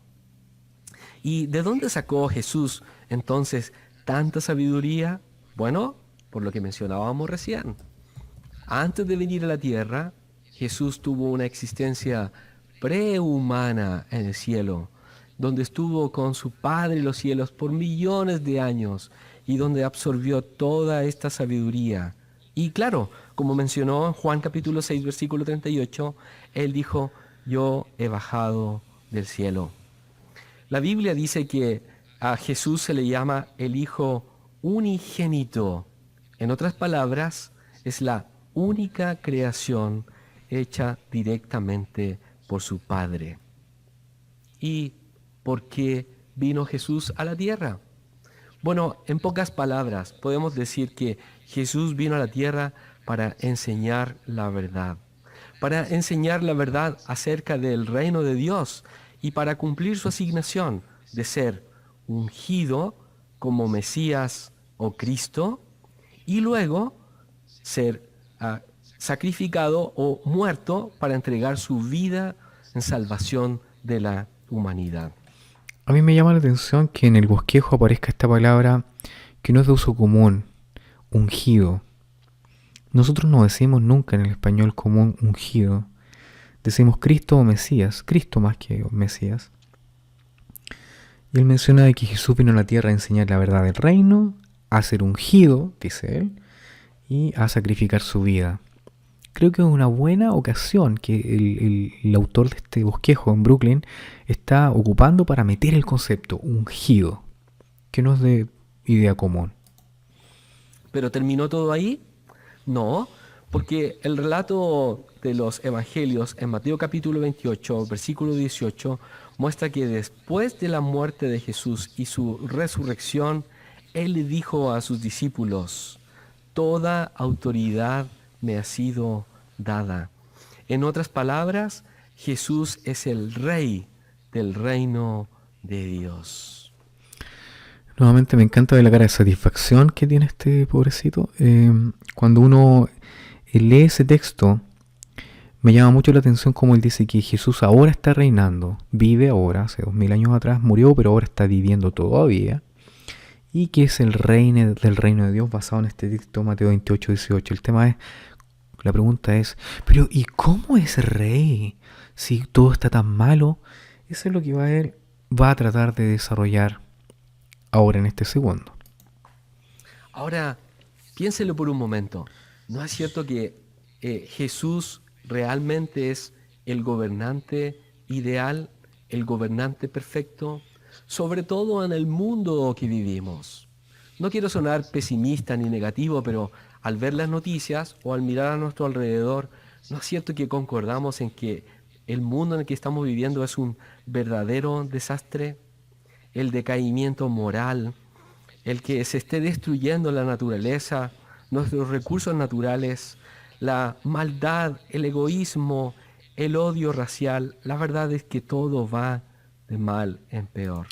[SPEAKER 2] ¿Y de dónde sacó Jesús entonces tanta sabiduría? Bueno, por lo que mencionábamos recién. Antes de venir a la tierra, Jesús tuvo una existencia prehumana en el cielo, donde estuvo con su Padre en los cielos por millones de años y donde absorbió toda esta sabiduría. Y claro, como mencionó en Juan capítulo 6, versículo 38, Él dijo: yo he bajado del cielo. La Biblia dice que a Jesús se le llama el Hijo unigénito. En otras palabras, es la única creación hecha directamente por su Padre. ¿Y por qué vino Jesús a la tierra? Bueno, en pocas palabras, podemos decir que Jesús vino a la tierra para enseñar la verdad acerca del reino de Dios y para cumplir su asignación de ser ungido como Mesías o Cristo y luego ser sacrificado o muerto para entregar su vida en salvación de la humanidad.
[SPEAKER 1] A mí me llama la atención que en el bosquejo aparezca esta palabra que no es de uso común, ungido. Nosotros no decimos nunca en el español común ungido. Decimos Cristo o Mesías, Cristo más que Mesías. Y él menciona de que Jesús vino a la tierra a enseñar la verdad del reino, a ser ungido, dice él, y a sacrificar su vida. Creo que es una buena ocasión que el autor de este bosquejo en Brooklyn está ocupando para meter el concepto ungido, que no es de idea común.
[SPEAKER 2] ¿Pero terminó todo ahí? No, porque el relato de los evangelios en Mateo capítulo 28, versículo 18, muestra que después de la muerte de Jesús y su resurrección, Él le dijo a sus discípulos: toda autoridad me ha sido dada. En otras palabras, Jesús es el Rey del reino de Dios.
[SPEAKER 1] Nuevamente me encanta ver la cara de satisfacción que tiene este pobrecito. Cuando uno lee ese texto, me llama mucho la atención como él dice que Jesús ahora está reinando, vive ahora, hace 2000 años atrás murió, pero ahora está viviendo todavía, y que es el rey del reino de Dios basado en este texto Mateo 28, 18. La pregunta es, pero ¿y cómo es rey si todo está tan malo? Eso es lo que él va a tratar de desarrollar ahora en este segundo.
[SPEAKER 2] Ahora, piénselo por un momento. ¿No es cierto que Jesús realmente es el gobernante ideal, el gobernante perfecto, sobre todo en el mundo que vivimos? No quiero sonar pesimista ni negativo, pero al ver las noticias o al mirar a nuestro alrededor, ¿no es cierto que concordamos en que el mundo en el que estamos viviendo es un verdadero desastre? El decaimiento moral, el que se esté destruyendo la naturaleza, nuestros recursos naturales, la maldad, el egoísmo, el odio racial. La verdad es que todo va de mal en peor.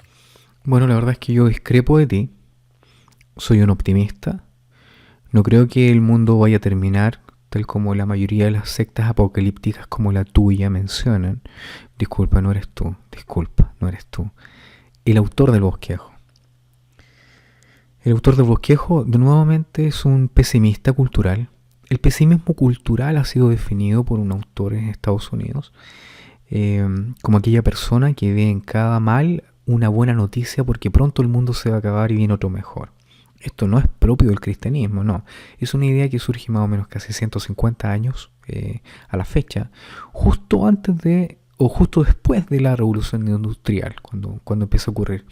[SPEAKER 1] Bueno, la verdad es que yo discrepo de ti. Soy un optimista. No creo que el mundo vaya a terminar tal como la mayoría de las sectas apocalípticas como la tuya mencionan. Disculpa, no eres tú. Disculpa, no eres tú. El autor del bosquejo. El autor del bosquejo, de nuevamente, es un pesimista cultural. El pesimismo cultural ha sido definido por un autor en Estados Unidos como aquella persona que ve en cada mal una buena noticia porque pronto el mundo se va a acabar y viene otro mejor. Esto no es propio del cristianismo, no. Es una idea que surge más o menos casi 150 años a la fecha, justo antes de o justo después de la revolución industrial, cuando empieza a ocurrir.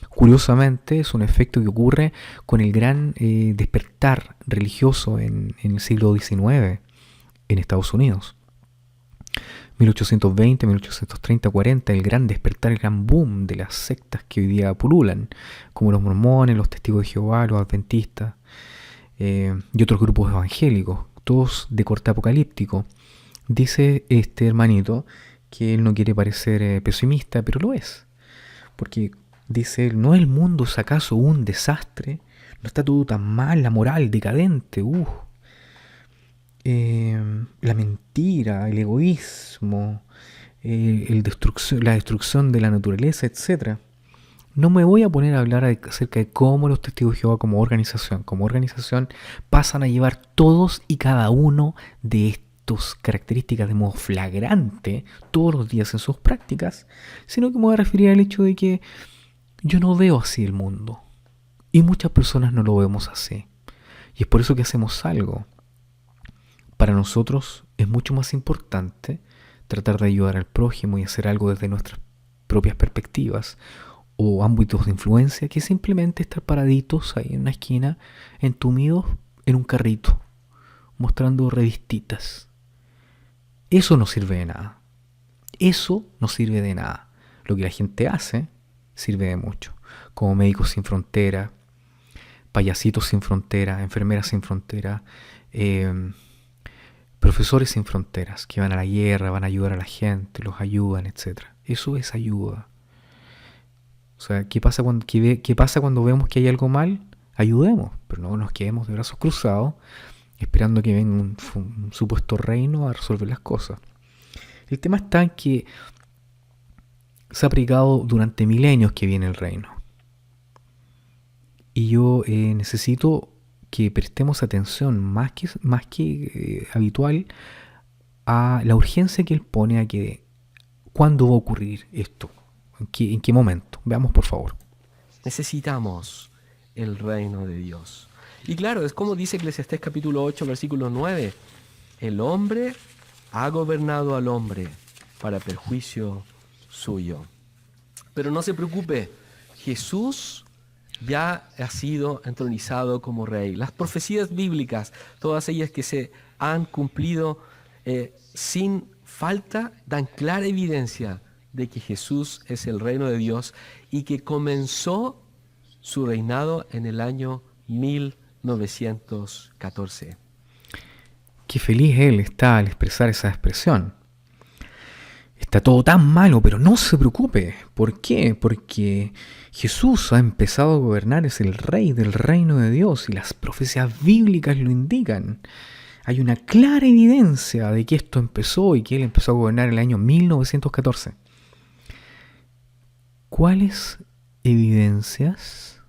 [SPEAKER 1] Curiosamente, es un efecto que ocurre con el gran despertar religioso en el siglo XIX en Estados Unidos. 1820, 1830, 40, el gran despertar, el gran boom de las sectas que hoy día pululan, como los mormones, los testigos de Jehová, los adventistas y otros grupos evangélicos, todos de corte apocalíptico. Dice este hermanito que él no quiere parecer pesimista, pero lo es. Porque dice él, ¿no el mundo es acaso un desastre? ¿No está todo tan mal, la moral decadente? La mentira, el egoísmo, la destrucción de la naturaleza, etc. No me voy a poner a hablar acerca de cómo los testigos de Jehová como organización pasan a llevar todos y cada uno de estas características de modo flagrante todos los días en sus prácticas, sino que me voy a referir al hecho de que yo no veo así el mundo y muchas personas no lo vemos así, y es por eso que hacemos algo. Para nosotros es mucho más importante tratar de ayudar al prójimo y hacer algo desde nuestras propias perspectivas o ámbitos de influencia que simplemente estar paraditos ahí en una esquina, entumidos en un carrito, mostrando revistitas. Eso no sirve de nada. Eso no sirve de nada. Lo que la gente hace sirve de mucho. Como Médicos Sin Frontera, Payasitos Sin Frontera, Enfermeras Sin Frontera, Profesores Sin Fronteras, que van a la guerra, van a ayudar a la gente, los ayudan, etc. Eso es ayuda. O sea, ¿qué pasa cuando vemos que hay algo mal? Ayudemos, pero no nos quedemos de brazos cruzados esperando que venga un supuesto reino a resolver las cosas. El tema está en que se ha predicado durante milenios que viene el reino. Y yo necesito que prestemos atención más que habitual a la urgencia que él pone a que cuándo va a ocurrir esto, en qué momento. Veamos, por favor.
[SPEAKER 2] Necesitamos el reino de Dios. Y claro, es como dice Eclesiastés capítulo 8, versículo 9. El hombre ha gobernado al hombre para perjuicio suyo. Pero no se preocupe, Jesús ya ha sido entronizado como rey. Las profecías bíblicas, todas ellas que se han cumplido sin falta, dan clara evidencia de que Jesús es el reino de Dios y que comenzó su reinado en el año 1914.
[SPEAKER 1] Qué feliz él está al expresar esa expresión. Está todo tan malo, pero no se preocupe. ¿Por qué? Porque Jesús ha empezado a gobernar, es el rey del reino de Dios y las profecías bíblicas lo indican. Hay una clara evidencia de que esto empezó y que él empezó a gobernar en el año 1914. ¿Cuáles evidencias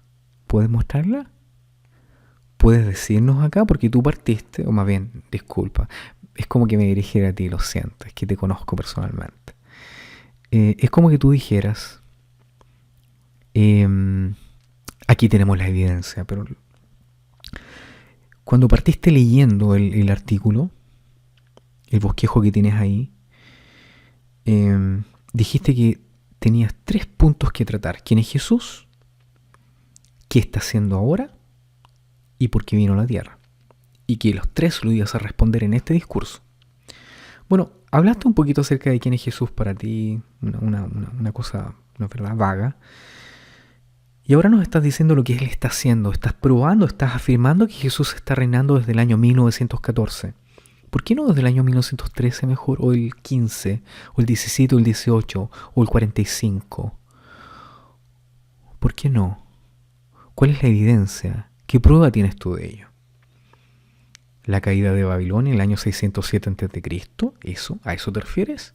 [SPEAKER 1] puedes mostrarla? Puedes decirnos acá porque tú partiste, o más bien, disculpa, es como que me dirigiera a ti, lo siento, es que te conozco personalmente. Es como que tú dijeras, aquí tenemos la evidencia, pero cuando partiste leyendo el artículo, el bosquejo que tienes ahí, dijiste que tenías 3 puntos que tratar. ¿Quién es Jesús? ¿Qué está haciendo ahora? ¿Y por qué vino a la tierra? Y que los 3 lo ibas a responder en este discurso. Bueno, hablaste un poquito acerca de quién es Jesús para ti, una cosa, una verdad, vaga. Y ahora nos estás diciendo lo que Él está haciendo. Estás probando, estás afirmando que Jesús está reinando desde el año 1914. ¿Por qué no desde el año 1913 mejor? O el 15, o el 17, o el 18, o el 45. ¿Por qué no? ¿Cuál es la evidencia? ¿Qué prueba tienes tú de ello? ¿La caída de Babilonia en el año 607 a.C.? ¿A eso te refieres?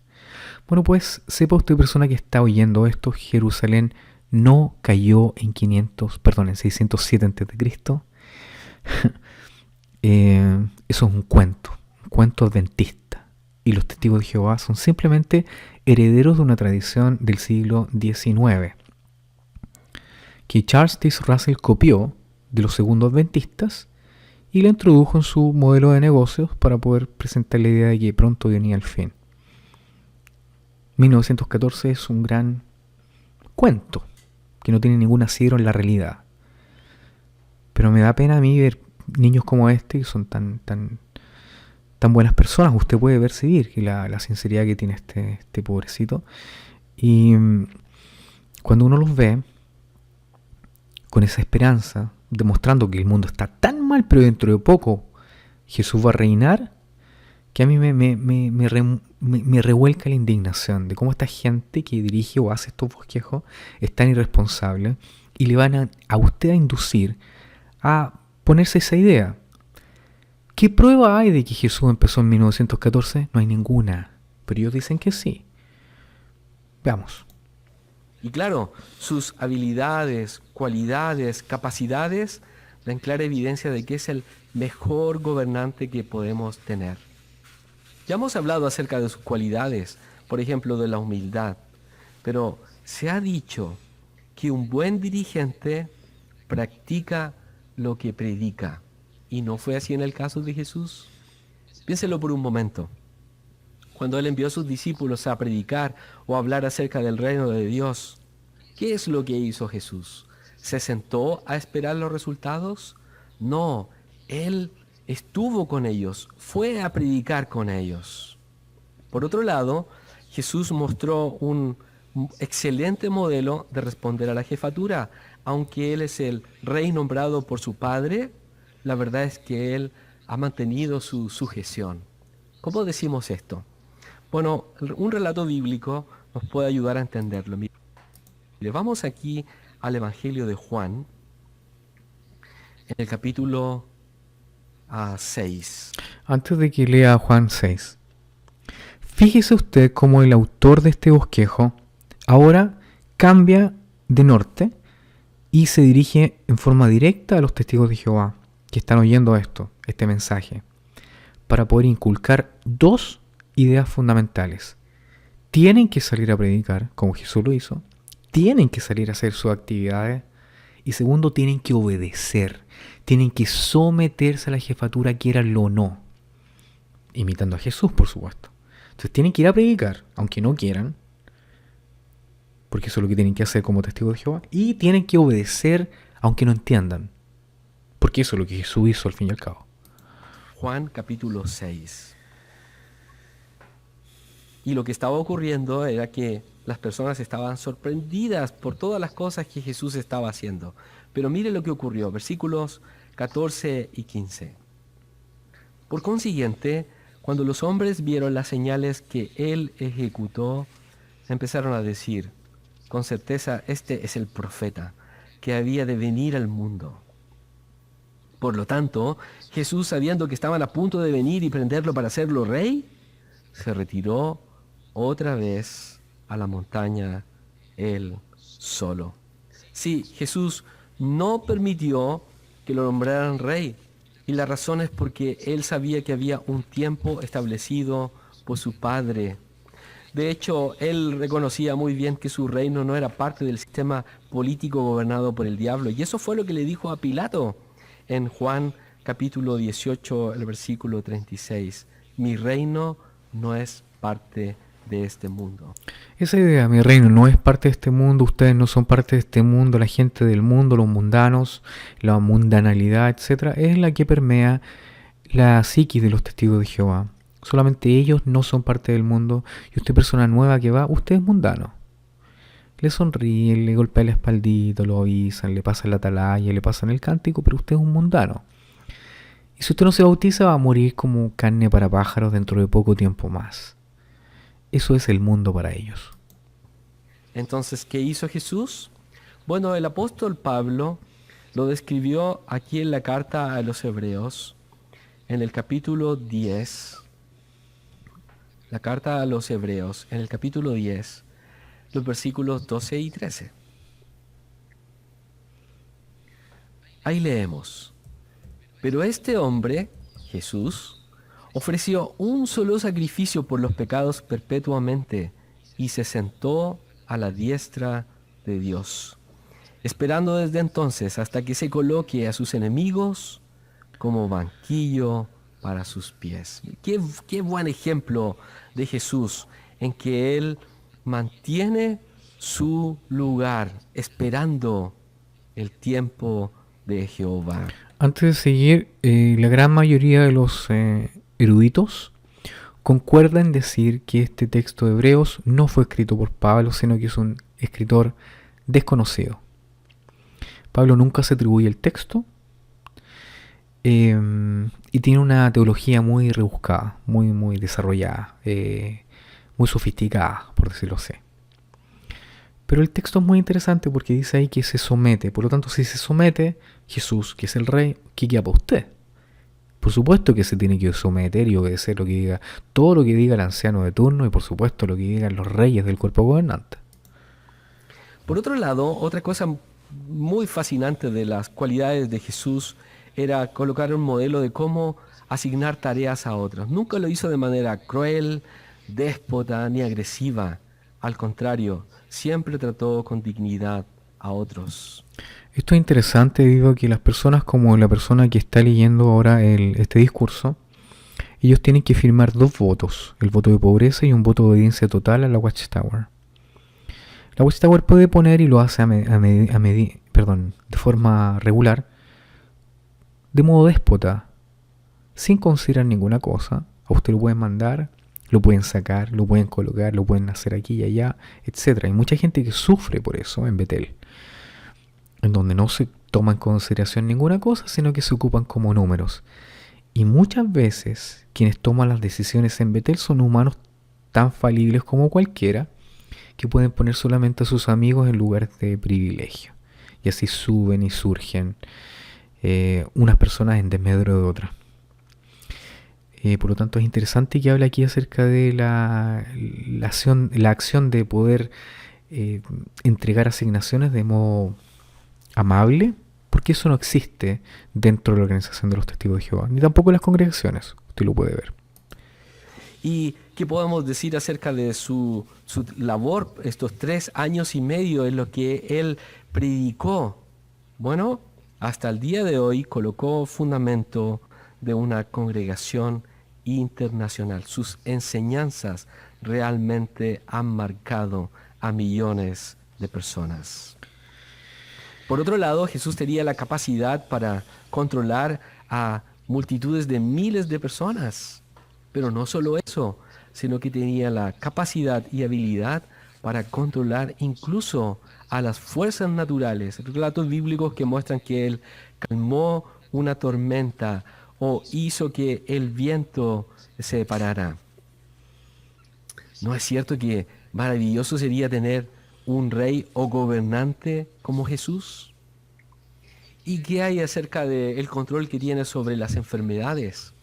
[SPEAKER 1] Bueno, pues sepa usted, persona que está oyendo esto, Jerusalén no cayó en 607 a.C. Eso es un cuento adventista. Y los testigos de Jehová son simplemente herederos de una tradición del siglo XIX, que Charles T. Russell copió de los segundos adventistas y la introdujo en su modelo de negocios para poder presentar la idea de que pronto venía el fin. 1914 es un gran cuento que no tiene ningún asidero en la realidad. Pero me da pena a mí ver niños como este que son tan buenas personas. Usted puede percibir que la sinceridad que tiene este pobrecito. Y cuando uno los ve con esa esperanza, demostrando que el mundo está tan mal, pero dentro de poco Jesús va a reinar, que a mí me revuelca la indignación de cómo esta gente que dirige o hace estos bosquejos es tan irresponsable y le van a usted a inducir a ponerse esa idea. ¿Qué prueba hay de que Jesús empezó en 1914? No hay ninguna, pero ellos dicen que sí. Veamos.
[SPEAKER 2] Y claro, sus habilidades, cualidades, capacidades dan clara evidencia de que es el mejor gobernante que podemos tener. Ya hemos hablado acerca de sus cualidades, por ejemplo, de la humildad, pero se ha dicho que un buen dirigente practica lo que predica. ¿Y no fue así en el caso de Jesús? Piénselo por un momento. Cuando Él envió a sus discípulos a predicar o a hablar acerca del reino de Dios, ¿qué es lo que hizo Jesús? ¿Se sentó a esperar los resultados? No, Él estuvo con ellos, fue a predicar con ellos. Por otro lado, Jesús mostró un excelente modelo de responder a la jefatura. Aunque Él es el rey nombrado por su Padre, la verdad es que Él ha mantenido su sujeción. ¿Cómo decimos esto? Bueno, un relato bíblico nos puede ayudar a entenderlo. Mire, vamos aquí al Evangelio de Juan, en el capítulo 6.
[SPEAKER 1] Antes de que lea Juan 6, fíjese usted cómo el autor de este bosquejo ahora cambia de norte y se dirige en forma directa a los testigos de Jehová que están oyendo este mensaje, para poder inculcar dos ideas fundamentales. Tienen que salir a predicar, como Jesús lo hizo, tienen que salir a hacer sus actividades, y segundo, tienen que obedecer, tienen que someterse a la jefatura, quieranlo o no, imitando a Jesús, por supuesto. Entonces tienen que ir a predicar, aunque no quieran, porque eso es lo que tienen que hacer como testigos de Jehová, y tienen que obedecer, aunque no entiendan, porque eso es lo que Jesús hizo al fin y al cabo.
[SPEAKER 2] Juan capítulo 6. Y lo que estaba ocurriendo era que las personas estaban sorprendidas por todas las cosas que Jesús estaba haciendo. Pero mire lo que ocurrió, versículos 14 y 15. Por consiguiente, cuando los hombres vieron las señales que él ejecutó, empezaron a decir, con certeza, este es el profeta que había de venir al mundo. Por lo tanto, Jesús, sabiendo que estaban a punto de venir y prenderlo para hacerlo rey, se retiró otra vez a la montaña él solo. Sí, Jesús no permitió que lo nombraran rey, y la razón es porque él sabía que había un tiempo establecido por su Padre. De hecho, él reconocía muy bien que su reino no era parte del sistema político gobernado por el diablo, y eso fue lo que le dijo a Pilato en Juan capítulo 18, el versículo 36. Mi reino no es parte de este mundo.
[SPEAKER 1] Esa idea, mi reino no es parte de este mundo, ustedes no son parte de este mundo, la gente del mundo, los mundanos, la mundanalidad, etc., es la que permea la psiquis de los testigos de Jehová. Solamente ellos no son parte del mundo, y usted, persona nueva que va, usted es mundano. Le sonríen, le golpean la espaldita, lo avisan, le pasan la atalaya, le pasan el cántico, pero usted es un mundano. Y si usted no se bautiza, va a morir como carne para pájaros dentro de poco tiempo más. Eso es el mundo para ellos.
[SPEAKER 2] Entonces, ¿qué hizo Jesús? Bueno, el apóstol Pablo lo describió aquí en la carta a los Hebreos, en el capítulo 10. La carta a los Hebreos, en el capítulo 10, los versículos 12 y 13. Ahí leemos. Pero este hombre, Jesús, ofreció un solo sacrificio por los pecados perpetuamente y se sentó a la diestra de Dios, esperando desde entonces hasta que se coloque a sus enemigos como banquillo para sus pies. Qué buen ejemplo de Jesús, en que Él mantiene su lugar esperando el tiempo de Jehová.
[SPEAKER 1] Antes de seguir, la gran mayoría de los eruditos concuerdan en decir que este texto de Hebreos no fue escrito por Pablo, sino que es un escritor desconocido. Pablo nunca se atribuye el texto y tiene una teología muy rebuscada, muy desarrollada, muy sofisticada, por decirlo así. Pero el texto es muy interesante porque dice ahí que se somete. Por lo tanto, si se somete, Jesús, que es el rey, ¿qué queda para usted? Por supuesto que se tiene que someter y obedecer lo que diga, todo lo que diga el anciano de turno, y por supuesto lo que digan los reyes del cuerpo gobernante.
[SPEAKER 2] Por otro lado, otra cosa muy fascinante de las cualidades de Jesús era colocar un modelo de cómo asignar tareas a otros. Nunca lo hizo de manera cruel, déspota ni agresiva. Al contrario, siempre trató con dignidad a otros.
[SPEAKER 1] Esto es interesante debido a que las personas, como la persona que está leyendo ahora este discurso, ellos tienen que firmar 2 votos, el voto de pobreza y un voto de obediencia total a la Watchtower. La Watchtower puede poner, y lo hace de forma regular, de modo déspota, sin considerar ninguna cosa. A usted lo pueden mandar, lo pueden sacar, lo pueden colocar, lo pueden hacer aquí y allá, etc. Hay mucha gente que sufre por eso en Betel, en donde no se toma en consideración ninguna cosa, sino que se ocupan como números. Y muchas veces quienes toman las decisiones en Betel son humanos tan falibles como cualquiera, que pueden poner solamente a sus amigos en lugares de privilegio. Y así suben y surgen unas personas en desmedro de otras. Por lo tanto, es interesante que hable aquí acerca de la acción de poder entregar asignaciones de modo amable, porque eso no existe dentro de la organización de los testigos de Jehová, ni tampoco en las congregaciones. Usted lo puede ver.
[SPEAKER 2] ¿Y qué podemos decir acerca de su labor estos 3 años y medio en lo que él predicó? Bueno, hasta el día de hoy colocó fundamento de una congregación internacional. Sus enseñanzas realmente han marcado a millones de personas. Por otro lado, Jesús tenía la capacidad para controlar a multitudes de miles de personas. Pero no solo eso, sino que tenía la capacidad y habilidad para controlar incluso a las fuerzas naturales. Relatos bíblicos que muestran que él calmó una tormenta o hizo que el viento se parara. ¿No es cierto que maravilloso sería tener un rey o gobernante como Jesús? ¿Y qué hay acerca del control que tiene sobre las enfermedades?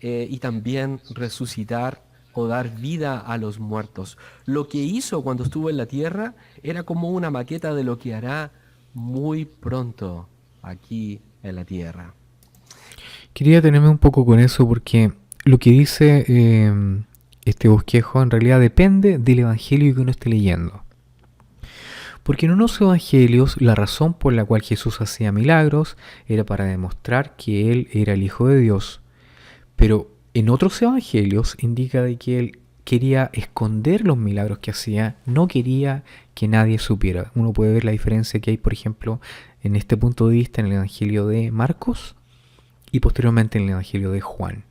[SPEAKER 2] Y también resucitar o dar vida a los muertos. Lo que hizo cuando estuvo en la tierra era como una maqueta de lo que hará muy pronto aquí en la tierra.
[SPEAKER 1] Quería detenerme un poco con eso porque lo que dice este bosquejo en realidad depende del evangelio que uno esté leyendo. Porque en unos evangelios la razón por la cual Jesús hacía milagros era para demostrar que Él era el Hijo de Dios. Pero en otros evangelios indica de que Él quería esconder los milagros que hacía, no quería que nadie supiera. Uno puede ver la diferencia que hay, por ejemplo, en este punto de vista en el evangelio de Marcos y posteriormente en el evangelio de Juan.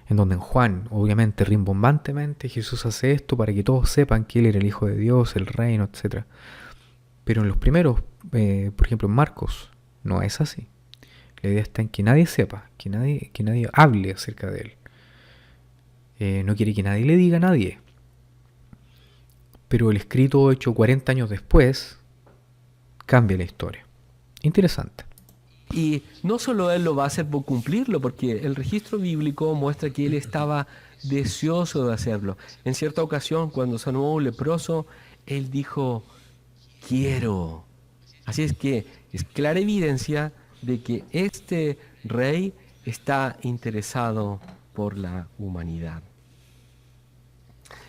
[SPEAKER 1] En donde en Juan, obviamente, rimbombantemente, Jesús hace esto para que todos sepan que Él era el Hijo de Dios, el reino, etc. Pero en los primeros, por ejemplo en Marcos, no es así. La idea está en que nadie sepa, que nadie hable acerca de Él. No quiere que nadie le diga a nadie. Pero el escrito hecho 40 años después cambia la historia. Interesante.
[SPEAKER 2] Y no solo él lo va a hacer por cumplirlo, porque el registro bíblico muestra que él estaba deseoso de hacerlo. En cierta ocasión, cuando sanó a un leproso, él dijo, quiero. Así es que es clara evidencia de que este rey está interesado por la humanidad.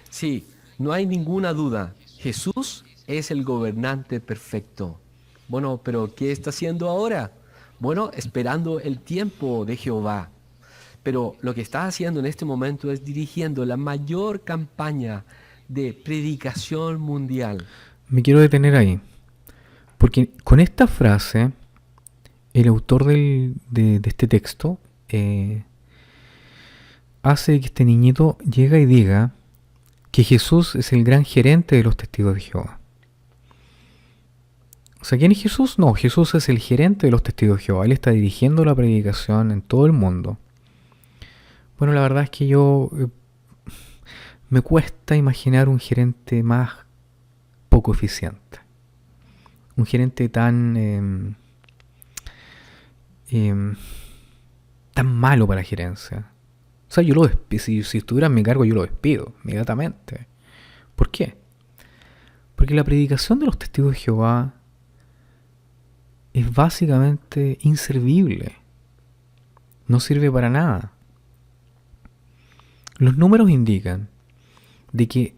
[SPEAKER 2] Sí, no hay ninguna duda, Jesús es el gobernante perfecto. Bueno, pero ¿qué está haciendo ahora? Bueno, esperando el tiempo de Jehová. Pero lo que está haciendo en este momento es dirigiendo la mayor campaña de predicación mundial.
[SPEAKER 1] Me quiero detener ahí. Porque con esta frase, el autor de este texto hace que este niñito llegue y diga que Jesús es el gran gerente de los testigos de Jehová. O sea, ¿quién es Jesús? No, Jesús es el gerente de los testigos de Jehová. Él está dirigiendo la predicación en todo el mundo. Bueno, la verdad es que me cuesta imaginar un gerente más poco eficiente. Un gerente tan malo para la gerencia. O sea, yo lo despido. Si estuviera en mi cargo, yo lo despido inmediatamente. ¿Por qué? Porque la predicación de los testigos de Jehová es básicamente inservible. No sirve para nada. Los números indican de que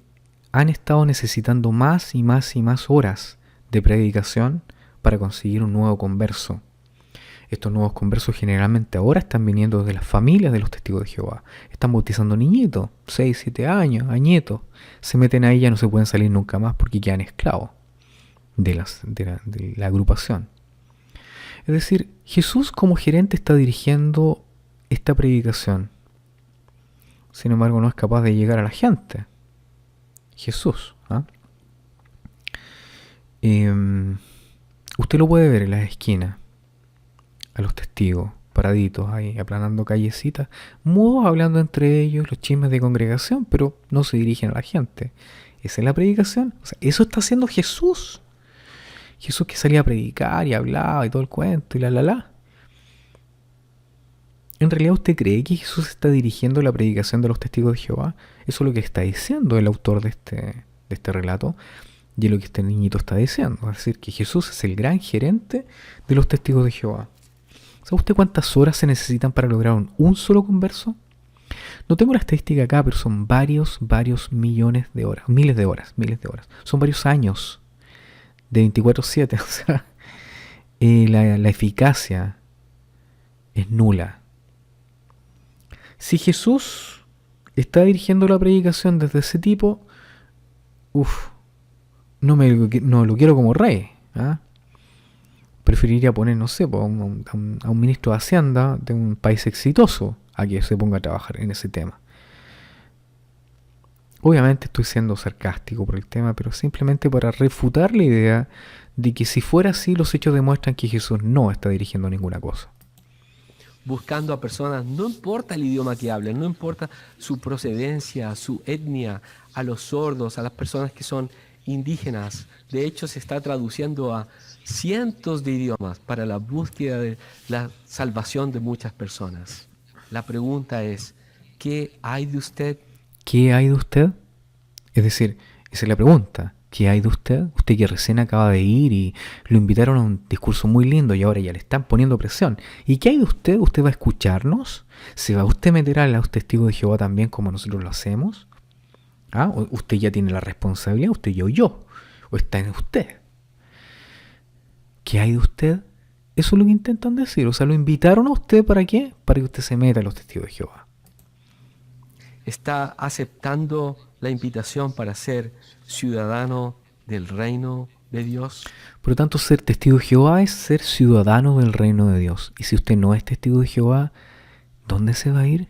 [SPEAKER 1] han estado necesitando más y más y más horas de predicación para conseguir un nuevo converso. Estos nuevos conversos generalmente ahora están viniendo de las familias de los testigos de Jehová. Están bautizando niñitos, 6, 7 años, añitos. Se meten ahí y ya no se pueden salir nunca más porque quedan esclavos de la agrupación. Es decir, Jesús como gerente está dirigiendo esta predicación. Sin embargo, no es capaz de llegar a la gente. Jesús. Usted lo puede ver en las esquinas. A los testigos, paraditos ahí, aplanando callecitas, mudos hablando entre ellos, los chismes de congregación, pero no se dirigen a la gente. Esa es la predicación. O sea, eso está haciendo Jesús. Jesús que salía a predicar y hablaba y todo el cuento y la. ¿En realidad usted cree que Jesús está dirigiendo la predicación de los testigos de Jehová? Eso es lo que está diciendo el autor de este relato y es lo que este niñito está diciendo. Es decir, que Jesús es el gran gerente de los testigos de Jehová. ¿Sabe usted cuántas horas se necesitan para lograr un solo converso? No tengo la estadística acá, pero son varios millones de horas, miles de horas. Son varios años de 24/7. O sea, la eficacia es nula. Si Jesús está dirigiendo la predicación desde ese tipo, no lo quiero como rey. ¿Ah? Preferiría poner, no sé, a un ministro de Hacienda de un país exitoso a que se ponga a trabajar en ese tema. Obviamente estoy siendo sarcástico por el tema, pero simplemente para refutar la idea de que si fuera así, los hechos demuestran que Jesús no está dirigiendo ninguna cosa.
[SPEAKER 2] Buscando a personas, no importa el idioma que hablen, no importa su procedencia, su etnia, a los sordos, a las personas que son indígenas. De hecho, se está traduciendo a cientos de idiomas para la búsqueda de la salvación de muchas personas. La pregunta es, ¿qué hay de usted?
[SPEAKER 1] ¿Qué hay de usted? Es decir, esa es la pregunta. ¿Qué hay de usted? Usted que recién acaba de ir y lo invitaron a un discurso muy lindo y ahora ya le están poniendo presión. ¿Y qué hay de usted? ¿Usted va a escucharnos? ¿Se va usted a meter a los testigos de Jehová también como nosotros lo hacemos? ¿Ah? ¿O usted ya tiene la responsabilidad? ¿Usted y yo? ¿O está en usted? ¿Qué hay de usted? Eso es lo que intentan decir. O sea, lo invitaron a usted ¿para qué? Para que usted se meta a los testigos de Jehová.
[SPEAKER 2] ¿Está aceptando la invitación para ser ciudadano del reino de Dios?
[SPEAKER 1] Por lo tanto, ser testigo de Jehová es ser ciudadano del reino de Dios. Y si usted no es testigo de Jehová, ¿dónde se va a ir?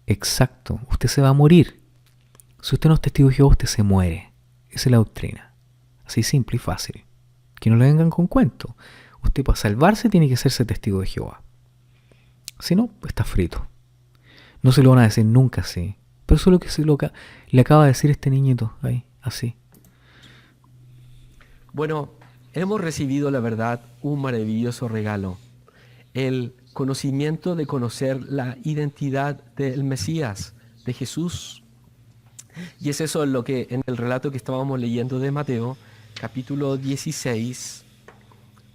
[SPEAKER 1] Exacto, usted se va a morir. Si usted no es testigo de Jehová, usted se muere. Esa es la doctrina. Así simple y fácil. Que no le vengan con cuento. Usted para salvarse tiene que hacerse testigo de Jehová. Si no, está frito. No se lo van a decir nunca así. Pero eso es lo que le acaba de decir este niñito ahí, así.
[SPEAKER 2] Bueno, hemos recibido, la verdad, un maravilloso regalo. El conocimiento de conocer la identidad del Mesías, de Jesús. Y es eso lo que en el relato que estábamos leyendo de Mateo, capítulo 16,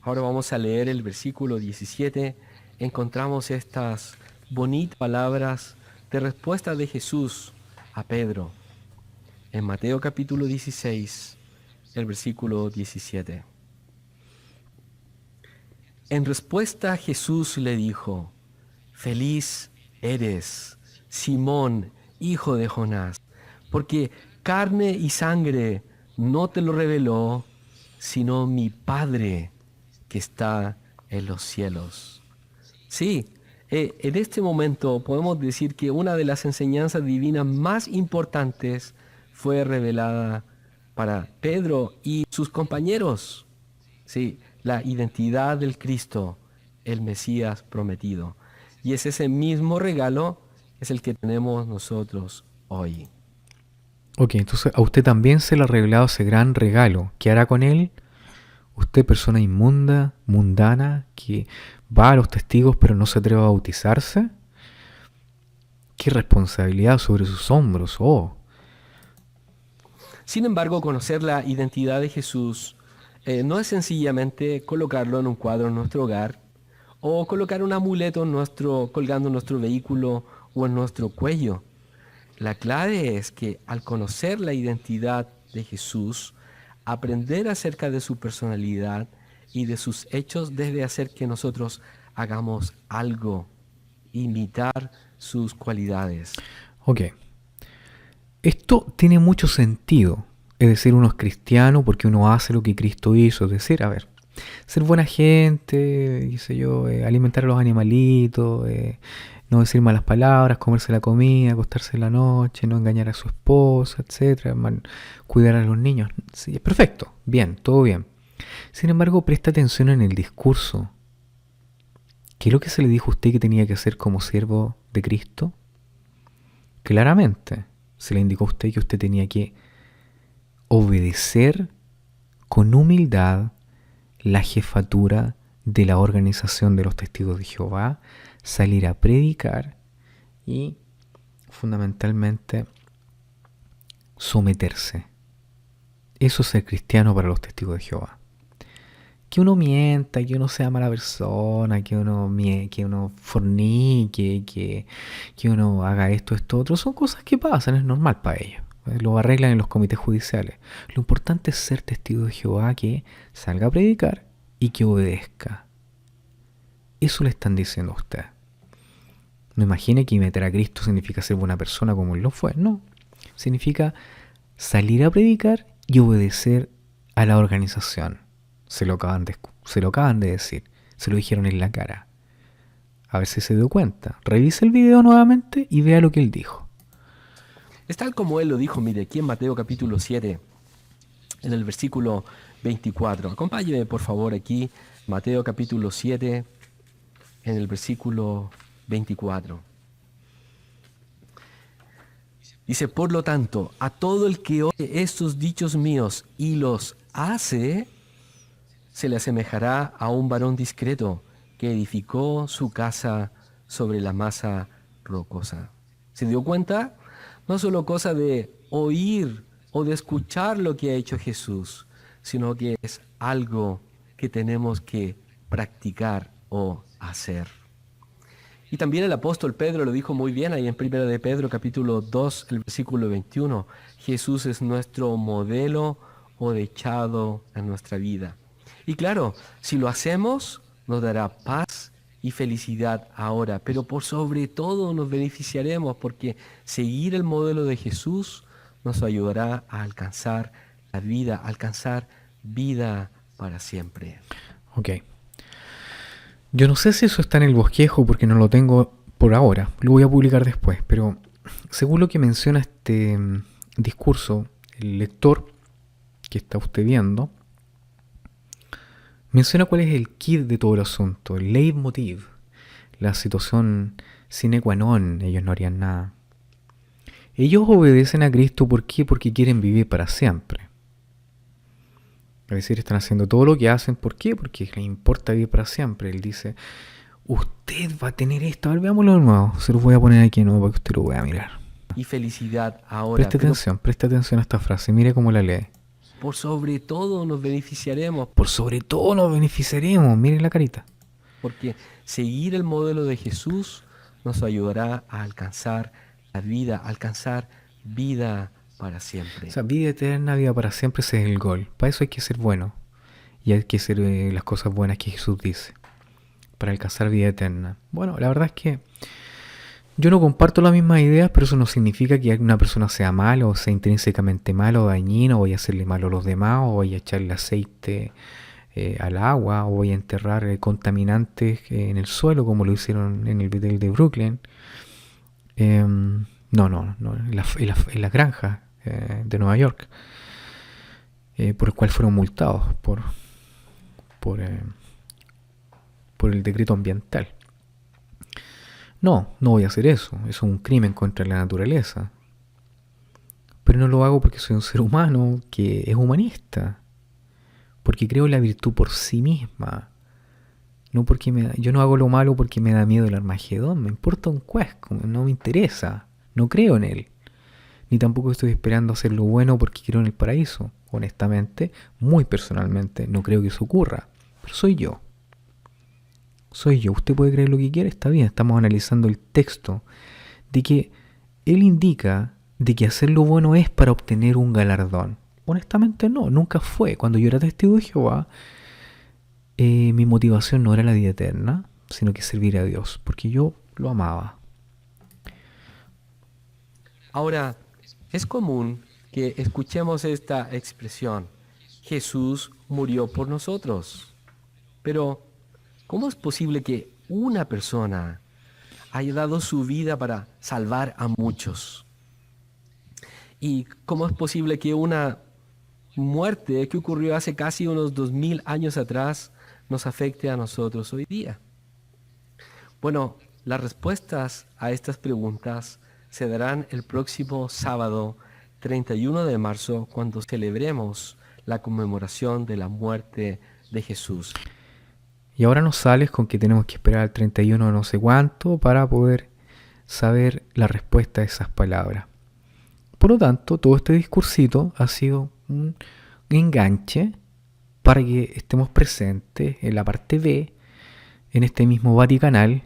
[SPEAKER 2] ahora vamos a leer el versículo 17, encontramos estas bonitas palabras de respuesta de Jesús a Pedro. En Mateo capítulo 16, el versículo 17. En respuesta Jesús le dijo: Feliz eres, Simón, hijo de Jonás, porque carne y sangre no te lo reveló, sino mi Padre que está en los cielos. Sí, en este momento podemos decir que una de las enseñanzas divinas más importantes fue revelada para Pedro y sus compañeros. Sí, la identidad del Cristo, el Mesías prometido. Y es ese mismo regalo es el que tenemos nosotros hoy.
[SPEAKER 1] Ok, entonces a usted también se le ha revelado ese gran regalo. ¿Qué hará con él? Usted, persona inmunda, mundana, que va a los testigos pero no se atreve a bautizarse. ¿Qué responsabilidad sobre sus hombros? Oh.
[SPEAKER 2] Sin embargo, conocer la identidad de Jesús no es sencillamente colocarlo en un cuadro en nuestro hogar o colocar un amuleto colgando en nuestro vehículo o en nuestro cuello. La clave es que al conocer la identidad de Jesús, aprender acerca de su personalidad y de sus hechos debe hacer que nosotros hagamos algo, imitar sus cualidades.
[SPEAKER 1] Ok. Esto tiene mucho sentido. Es decir, uno es cristiano porque uno hace lo que Cristo hizo. Es decir, a ver, ser buena gente, qué sé yo, alimentar a los animalitos, no decir malas palabras, comerse la comida, acostarse en la noche, no engañar a su esposa, etcétera, cuidar a los niños. Sí, es perfecto, bien, todo bien. Sin embargo, presta atención en el discurso. ¿Qué es lo que se le dijo a usted que tenía que hacer como siervo de Cristo? claramente se le indicó a usted que usted tenía que obedecer con humildad la jefatura de la organización de los testigos de Jehová, salir a predicar y fundamentalmente someterse. Eso es ser cristiano para los testigos de Jehová. Que uno mienta, que uno sea mala persona, que uno fornique, que uno haga esto, otro, son cosas que pasan, es normal para ellos. Lo arreglan en los comités judiciales. Lo importante es ser testigo de Jehová, que salga a predicar y que obedezca. Eso le están diciendo a usted. No imagine que meter a Cristo significa ser buena persona como Él lo fue. No. Significa salir a predicar y obedecer a la organización. Se lo acaban de decir. Se lo dijeron en la cara. A ver si se dio cuenta. Revise el video nuevamente y vea lo que Él dijo.
[SPEAKER 2] Es tal como Él lo dijo, mire, aquí en Mateo capítulo 7, en el versículo 24. Acompáñeme, por favor, aquí, Mateo capítulo 7, en el versículo 24. Dice, por lo tanto, a todo el que oye estos dichos míos y los hace, se le asemejará a un varón discreto que edificó su casa sobre la masa rocosa. ¿Se dio cuenta? No solo cosa de oír o de escuchar lo que ha hecho Jesús, sino que es algo que tenemos que practicar o hacer. Y también el apóstol Pedro lo dijo muy bien ahí en 1 de Pedro capítulo 2, el versículo 21. Jesús es nuestro modelo o dechado en nuestra vida. Y claro, si lo hacemos, nos dará paz y felicidad ahora, pero por sobre todo nos beneficiaremos porque seguir el modelo de Jesús nos ayudará a alcanzar la vida, alcanzar vida para siempre.
[SPEAKER 1] Ok. Yo no sé si eso está en el bosquejo porque no lo tengo por ahora. Lo voy a publicar después. Pero según lo que menciona este discurso, el lector que está usted viendo, menciona cuál es el kit de todo el asunto, el leitmotiv, la situación sine qua non. Ellos no harían nada. Ellos obedecen a Cristo, ¿por qué? Porque quieren vivir para siempre. Es decir, están haciendo todo lo que hacen. ¿Por qué? Porque les importa vivir para siempre. Él dice, usted va a tener esto. A ver, veámoslo de nuevo. Se lo voy a poner aquí de nuevo para que usted lo pueda mirar.
[SPEAKER 2] Y felicidad ahora.
[SPEAKER 1] Preste atención a esta frase. Mire cómo la lee.
[SPEAKER 2] Por sobre todo nos beneficiaremos.
[SPEAKER 1] Por sobre todo nos beneficiaremos. Mire la carita.
[SPEAKER 2] Porque seguir el modelo de Jesús nos ayudará a alcanzar la vida, alcanzar vida para siempre.
[SPEAKER 1] O sea, vida eterna, vida para siempre, ese es el gol. Para eso hay que ser bueno. Y hay que hacer las cosas buenas que Jesús dice. Para alcanzar vida eterna. Bueno, la verdad es que yo no comparto las mismas ideas, pero eso no significa que una persona sea mala o sea intrínsecamente malo o dañino, o voy a hacerle malo a los demás, o voy a echarle aceite al agua, o voy a enterrar contaminantes en el suelo, como lo hicieron en el Betel de Brooklyn. No, en la granja de Nueva York, por el cual fueron multados por el decreto ambiental. No voy a hacer eso. Eso es un crimen contra la naturaleza. Pero no lo hago porque soy un ser humano que es humanista. Porque creo en la virtud por sí misma. No porque yo no hago lo malo porque me da miedo el Armagedón. Me importa un cuesco. No me interesa. No creo en él. Ni tampoco estoy esperando hacer lo bueno porque quiero en el paraíso. Honestamente, muy personalmente, no creo que eso ocurra. Pero soy yo. Soy yo. Usted puede creer lo que quiera, está bien. Estamos analizando el texto de que él indica de que hacer lo bueno es para obtener un galardón. Honestamente no, nunca fue. Cuando yo era testigo de Jehová, mi motivación no era la vida eterna, sino que servir a Dios, porque yo lo amaba.
[SPEAKER 2] Ahora, es común que escuchemos esta expresión, Jesús murió por nosotros. Pero, ¿cómo es posible que una persona haya dado su vida para salvar a muchos? ¿Y cómo es posible que una muerte que ocurrió hace casi unos 2000 años atrás nos afecte a nosotros hoy día? Bueno, las respuestas a estas preguntas se darán el próximo sábado 31 de marzo, cuando celebremos la conmemoración de la muerte de Jesús.
[SPEAKER 1] Y ahora nos sales con que tenemos que esperar al 31 de no sé cuánto para poder saber la respuesta a esas palabras. Por lo tanto, todo este discursito ha sido un enganche para que estemos presentes en la parte B, en este mismo Vaticanal,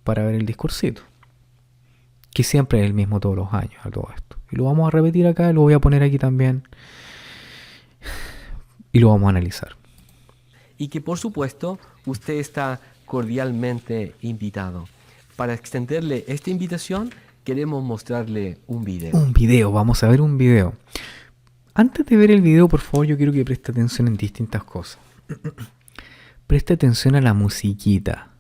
[SPEAKER 1] para ver el discursito, que siempre es el mismo todos los años a todo esto. Y lo vamos a repetir acá, lo voy a poner aquí también, y lo vamos a analizar.
[SPEAKER 2] Y que por supuesto usted está cordialmente invitado. Para extenderle esta invitación, queremos mostrarle un video.
[SPEAKER 1] Un video, vamos a ver un video. Antes de ver el video, por favor, yo quiero que preste atención en distintas cosas. Preste atención a la musiquita.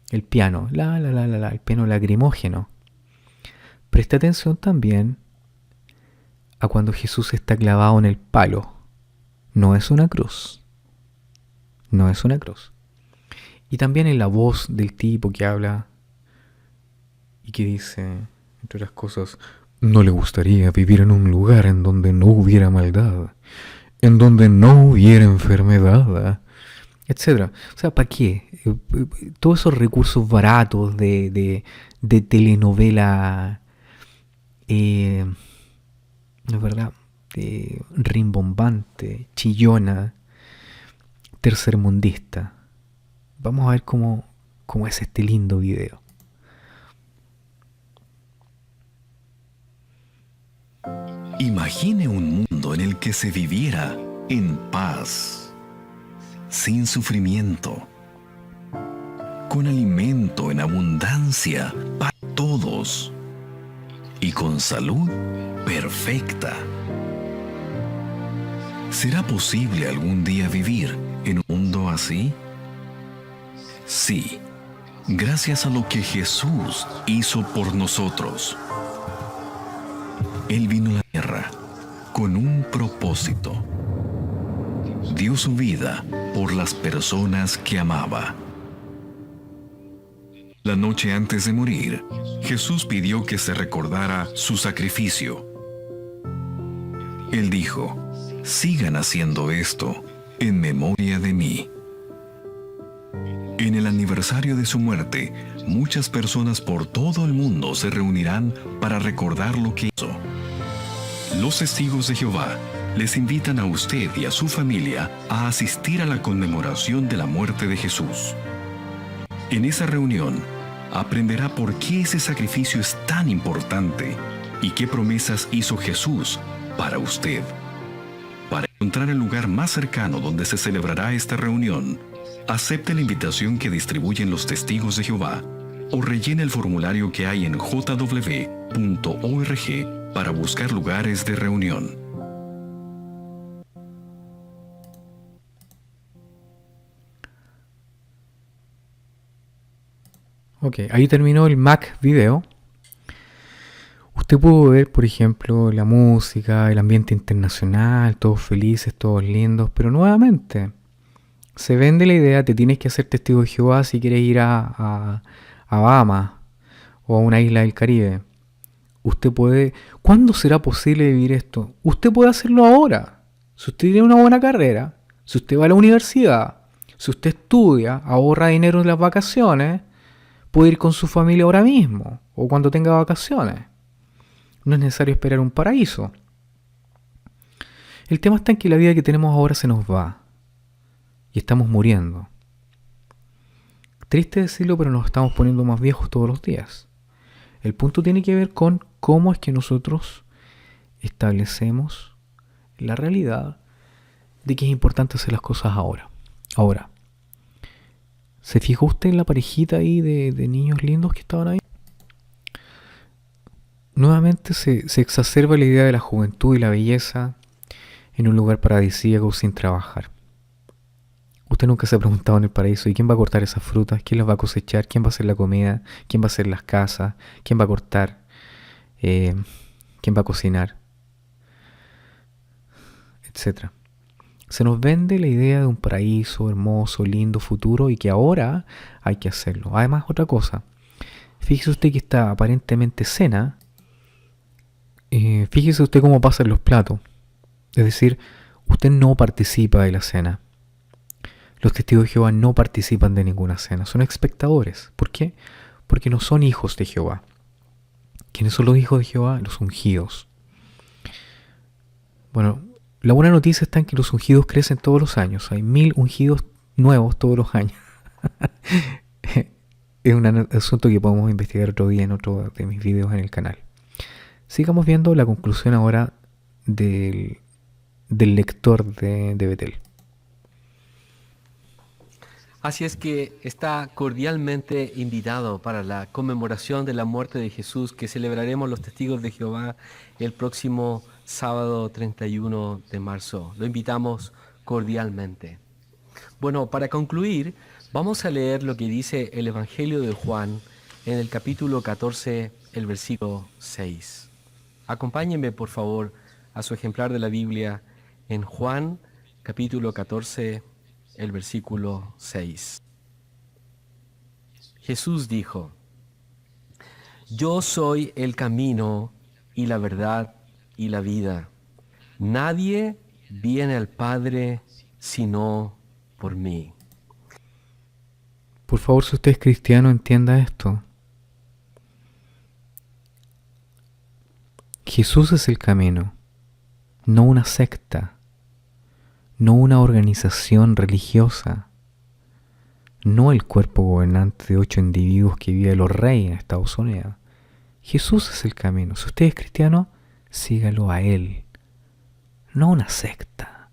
[SPEAKER 1] El piano, el piano lacrimógeno. Preste atención también a cuando Jesús está clavado en el palo. No es una cruz. No es una cruz. Y también en la voz del tipo que habla y que dice, entre otras cosas, no le gustaría vivir en un lugar en donde no hubiera maldad, en donde no hubiera enfermedad, etcétera. O sea, ¿para qué? Todos esos recursos baratos de telenovela, ¿no es verdad? Rimbombante, chillona, tercermundista. Vamos a ver cómo es este lindo video.
[SPEAKER 3] Imagine un mundo en el que se viviera en paz, sin sufrimiento, con alimento en abundancia para todos y con salud perfecta. ¿Será posible algún día vivir en un mundo así? Sí, gracias a lo que Jesús hizo por nosotros. Él vino a la tierra con un propósito. Dio su vida por las personas que amaba. La noche antes de morir, Jesús pidió que se recordara su sacrificio. Él dijo, sigan haciendo esto en memoria de mí. En el aniversario de su muerte, muchas personas por todo el mundo se reunirán para recordar lo que hizo. Los testigos de Jehová les invitan a usted y a su familia a asistir a la conmemoración de la muerte de Jesús. En esa reunión, aprenderá por qué ese sacrificio es tan importante y qué promesas hizo Jesús para usted. Para encontrar el lugar más cercano donde se celebrará esta reunión, acepte la invitación que distribuyen los testigos de Jehová o rellene el formulario que hay en jw.org para buscar lugares de reunión.
[SPEAKER 1] Ok, ahí terminó el Mac video. Usted pudo ver, por ejemplo, la música, el ambiente internacional, todos felices, todos lindos, pero nuevamente se vende la idea, te tienes que hacer testigo de Jehová si quieres ir a Bahamas o a una isla del Caribe. Usted puede... ¿Cuándo será posible vivir esto? Usted puede hacerlo ahora. Si usted tiene una buena carrera, si usted va a la universidad, si usted estudia, ahorra dinero en las vacaciones, puede ir con su familia ahora mismo o cuando tenga vacaciones. No es necesario esperar un paraíso. El tema está en que la vida que tenemos ahora se nos va y estamos muriendo. Triste decirlo, pero nos estamos poniendo más viejos todos los días. El punto tiene que ver con cómo es que nosotros establecemos la realidad de que es importante hacer las cosas ahora. Ahora, ¿se fijó usted en la parejita ahí de niños lindos que estaban ahí? Nuevamente se exacerba la idea de la juventud y la belleza en un lugar paradisíaco sin trabajar. Usted nunca se ha preguntado en el paraíso, ¿y quién va a cortar esas frutas? ¿Quién las va a cosechar? ¿Quién va a hacer la comida? ¿Quién va a hacer las casas? ¿Quién va a cortar? ¿Quién va a cocinar? Etcétera. Se nos vende la idea de un paraíso hermoso, lindo, futuro y que ahora hay que hacerlo. Además, otra cosa, Fíjese usted que esta aparentemente cena, fíjese usted cómo pasan los platos. Es decir, usted no participa de la cena. Los testigos de Jehová no participan de ninguna cena, son espectadores. ¿Por qué? Porque no son hijos de Jehová. ¿Quiénes son los hijos de Jehová? Los ungidos. Bueno, la buena noticia está en que los ungidos crecen todos los años. Hay 1000 ungidos nuevos todos los años. Es un asunto que podemos investigar otro día en otro de mis videos en el canal. Sigamos viendo la conclusión ahora del lector de Betel.
[SPEAKER 2] Así es que está cordialmente invitado para la conmemoración de la muerte de Jesús que celebraremos los testigos de Jehová el próximo sábado 31 de marzo. Lo invitamos cordialmente. Bueno, para concluir, vamos a leer lo que dice el Evangelio de Juan en el capítulo 14, el versículo 6. Acompáñenme, por favor, a su ejemplar de la Biblia en Juan capítulo 14, el versículo 6. Jesús dijo: Yo soy el camino y la verdad y la vida. Nadie viene al Padre sino por mí.
[SPEAKER 1] Por favor, si usted es cristiano, entienda esto. Jesús es el camino, no una secta, no una organización religiosa, no el cuerpo gobernante de 8 individuos que vive los reyes en Estados Unidos. Jesús es el camino. Si usted es cristiano, sígalo a Él, no una secta.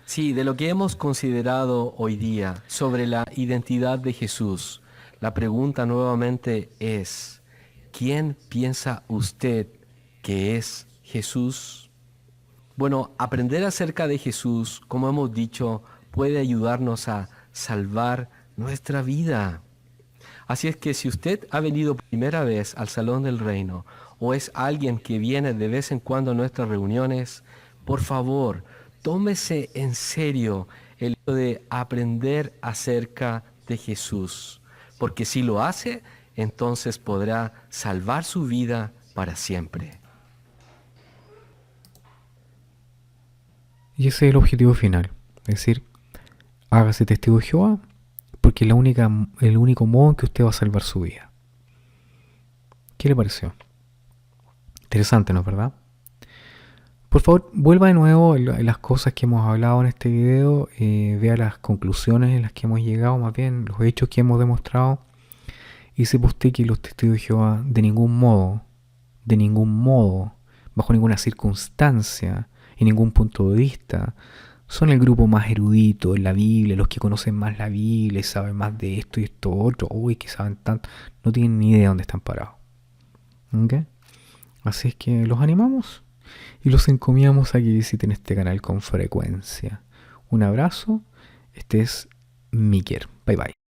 [SPEAKER 2] Sí, de lo que hemos considerado hoy día sobre la identidad de Jesús, la pregunta nuevamente es: ¿quién piensa usted que es Jesús? Bueno, aprender acerca de Jesús, como hemos dicho, puede ayudarnos a salvar nuestra vida. Así es que si usted ha venido por primera vez al Salón del Reino o es alguien que viene de vez en cuando a nuestras reuniones, por favor, tómese en serio el hecho de aprender acerca de Jesús, porque si lo hace, entonces podrá salvar su vida para siempre.
[SPEAKER 1] Y ese es el objetivo final. Es decir, hágase testigo de Jehová, porque es el único modo en que usted va a salvar su vida. ¿Qué le pareció? Interesante, ¿no es verdad? Por favor, vuelva de nuevo a las cosas que hemos hablado en este video, vea las conclusiones en las que hemos llegado, más bien los hechos que hemos demostrado, y sepa usted que los testigos de Jehová de ningún modo, bajo ninguna circunstancia, en ningún punto de vista, son el grupo más erudito en la Biblia, los que conocen más la Biblia y saben más de esto y esto otro, que saben tanto, no tienen ni idea de dónde están parados. ¿Okay? Así es que los animamos y los encomiamos a que visiten este canal con frecuencia. Un abrazo, este es Miker. Bye bye.